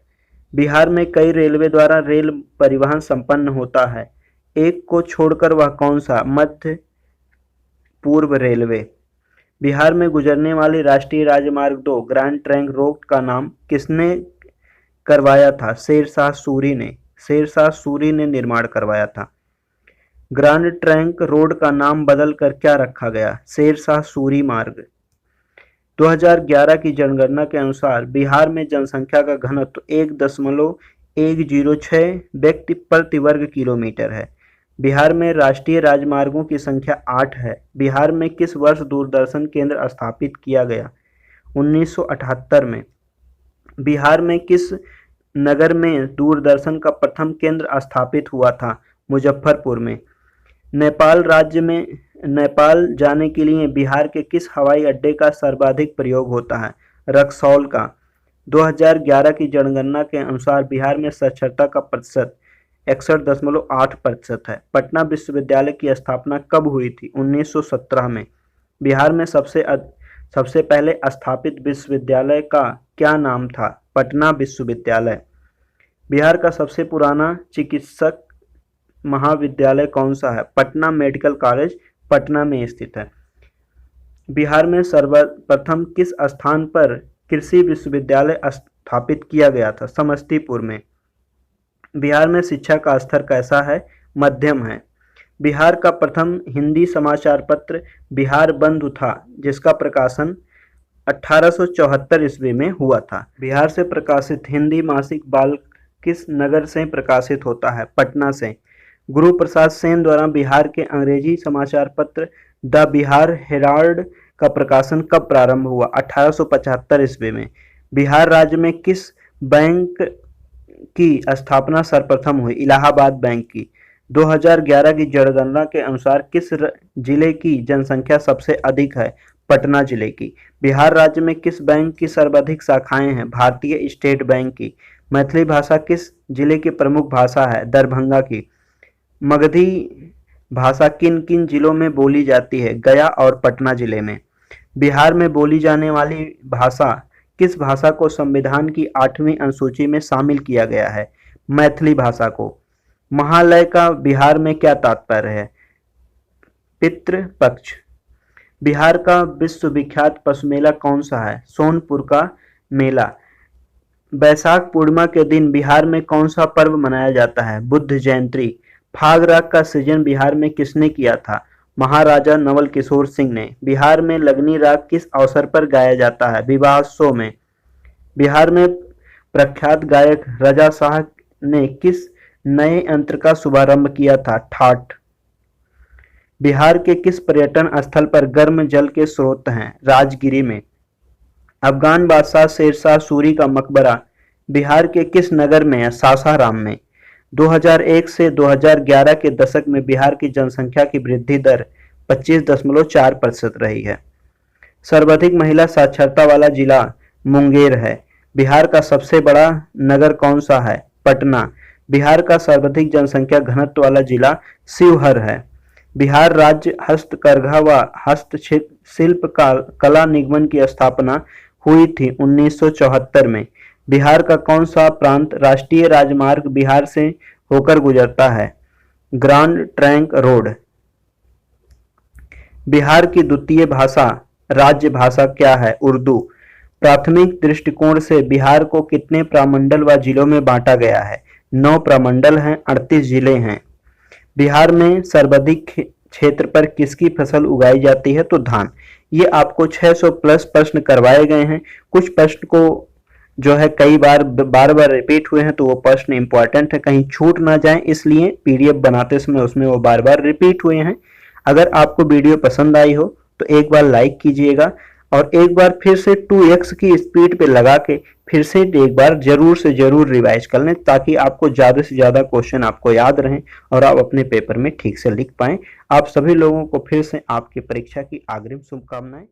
बिहार में कई रेलवे द्वारा रेल परिवहन संपन्न होता है, एक को छोड़कर वह कौन सा? मध्य पूर्व रेलवे। बिहार में गुजरने वाली राष्ट्रीय राजमार्ग 2 ग्रैंड ट्रंक रोड का नाम किसने करवाया था? शेरशाह सूरी ने। शेरशाह सूरी ने निर्माण करवाया था। ग्रैंड ट्रंक रोड का नाम बदलकर क्या रखा गया? शेरशाह सूरी मार्ग। 2011 की जनगणना के अनुसार बिहार में जनसंख्या का घनत्व 1.106 व्यक्ति प्रति वर्ग किलोमीटर है। बिहार में राष्ट्रीय राजमार्गों की संख्या 8 है। बिहार में किस वर्ष दूरदर्शन केंद्र स्थापित किया गया? 1978 में। बिहार में किस नगर में दूरदर्शन का प्रथम केंद्र स्थापित हुआ था? मुजफ्फरपुर में। नेपाल जाने के लिए बिहार के किस हवाई अड्डे का सर्वाधिक प्रयोग होता है? रक्सौल का। 2011 की जनगणना के अनुसार बिहार में साक्षरता का प्रतिशत 61.8% है। पटना विश्वविद्यालय की स्थापना कब हुई थी? 1917 में। बिहार में सबसे पहले स्थापित विश्वविद्यालय का क्या नाम था? पटना विश्वविद्यालय। बिहार का सबसे पुराना चिकित्सक महाविद्यालय कौन सा है? पटना मेडिकल कॉलेज पटना में स्थित है। बिहार में सर्वप्रथम किस स्थान पर कृषि विश्वविद्यालय स्थापित किया गया था? समस्तीपुर में। बिहार में शिक्षा का स्तर कैसा है? मध्यम है। बिहार का प्रथम हिंदी समाचार पत्र बिहार बंधु था, जिसका प्रकाशन 1874 ईस्वी में हुआ था। बिहार से प्रकाशित हिंदी मासिक बाल किस नगर से प्रकाशित होता है? पटना से। गुरु प्रसाद सेन द्वारा बिहार के अंग्रेजी समाचार पत्र द बिहार हेराल्ड का प्रकाशन कब प्रारंभ हुआ? 1875 ईस्वी में। बिहार राज्य में किस बैंक की स्थापना सर्वप्रथम हुई? इलाहाबाद बैंक की। 2011 की जनगणना के अनुसार किस जिले की जनसंख्या सबसे अधिक है? पटना जिले की। बिहार राज्य में किस बैंक की सर्वाधिक शाखाएं हैं? भारतीय स्टेट बैंक की। मैथिली भाषा किस जिले की प्रमुख भाषा है? दरभंगा की। मगधी भाषा किन किन जिलों में बोली जाती है? गया और पटना जिले में। बिहार में बोली जाने वाली भाषा किस भाषा को संविधान की 8वीं अनुसूची में शामिल किया गया है? मैथिली भाषा को। महालय का बिहार में क्या तात्पर्य है? पितृ पक्ष। बिहार का विश्वविख्यात पशु मेला कौन सा है? सोनपुर का मेला। बैसाख पूर्णिमा के दिन बिहार में कौन सा पर्व मनाया जाता है? बुद्ध जयंती। फाग राग का सृजन बिहार में किसने किया था? महाराजा नवल किशोर सिंह ने। बिहार में लगनी राग किस अवसर पर गाया जाता है? विवाहोत्सव में। बिहार में प्रख्यात गायक रजा शाह ने किस नए यंत्र का शुभारंभ किया था? ठाठ। बिहार के किस पर्यटन स्थल पर गर्म जल के स्रोत हैं? राजगिरी में। अफगान बादशाह शेरशाह सूरी का मकबरा बिहार के किस नगर में है? सासाराम में। 2001 से 2011 के दशक में बिहार की जनसंख्या की वृद्धि दर 25.4% रही है। सर्वाधिक महिला साक्षरता वाला जिला मुंगेर है। बिहार का सबसे बड़ा नगर कौन सा है? पटना। बिहार का सर्वाधिक जनसंख्या घनत्व वाला जिला शिवहर है। बिहार राज्य हस्तकरघा व हस्तशिल्प कला निगम की स्थापना हुई थी 1974 में। बिहार का कौन सा प्रांत राष्ट्रीय राजमार्ग बिहार से होकर गुजरता है? Grand trunk road. बिहार की द्वितीय भाषा राज्य भाषा क्या है? उर्दू। प्राथमिक दृष्टिकोण से बिहार को कितने प्रमंडल व जिलों में बांटा गया है? 9 प्रमंडल हैं, 38 जिले हैं। बिहार में सर्वाधिक क्षेत्र पर किसकी फसल उगाई जाती है? तो धान। ये आपको 600 प्लस प्रश्न करवाए गए हैं। कुछ प्रश्न को जो है कई बार रिपीट हुए हैं, तो वो प्रश्न इंपॉर्टेंट है, कहीं छूट ना जाए, इसलिए पीडीएफ बनाते समय उसमें वो बार बार रिपीट हुए हैं। अगर आपको वीडियो पसंद आई हो तो एक बार लाइक कीजिएगा और एक बार फिर से 2x की स्पीड पे लगा के फिर से एक बार जरूर से जरूर रिवाइज कर लें, ताकि आपको ज़्यादा से ज़्यादा क्वेश्चन आपको याद रहें और आप अपने पेपर में ठीक से लिख पाएं। आप सभी लोगों को फिर से आपकी परीक्षा की अग्रिम शुभकामनाएं।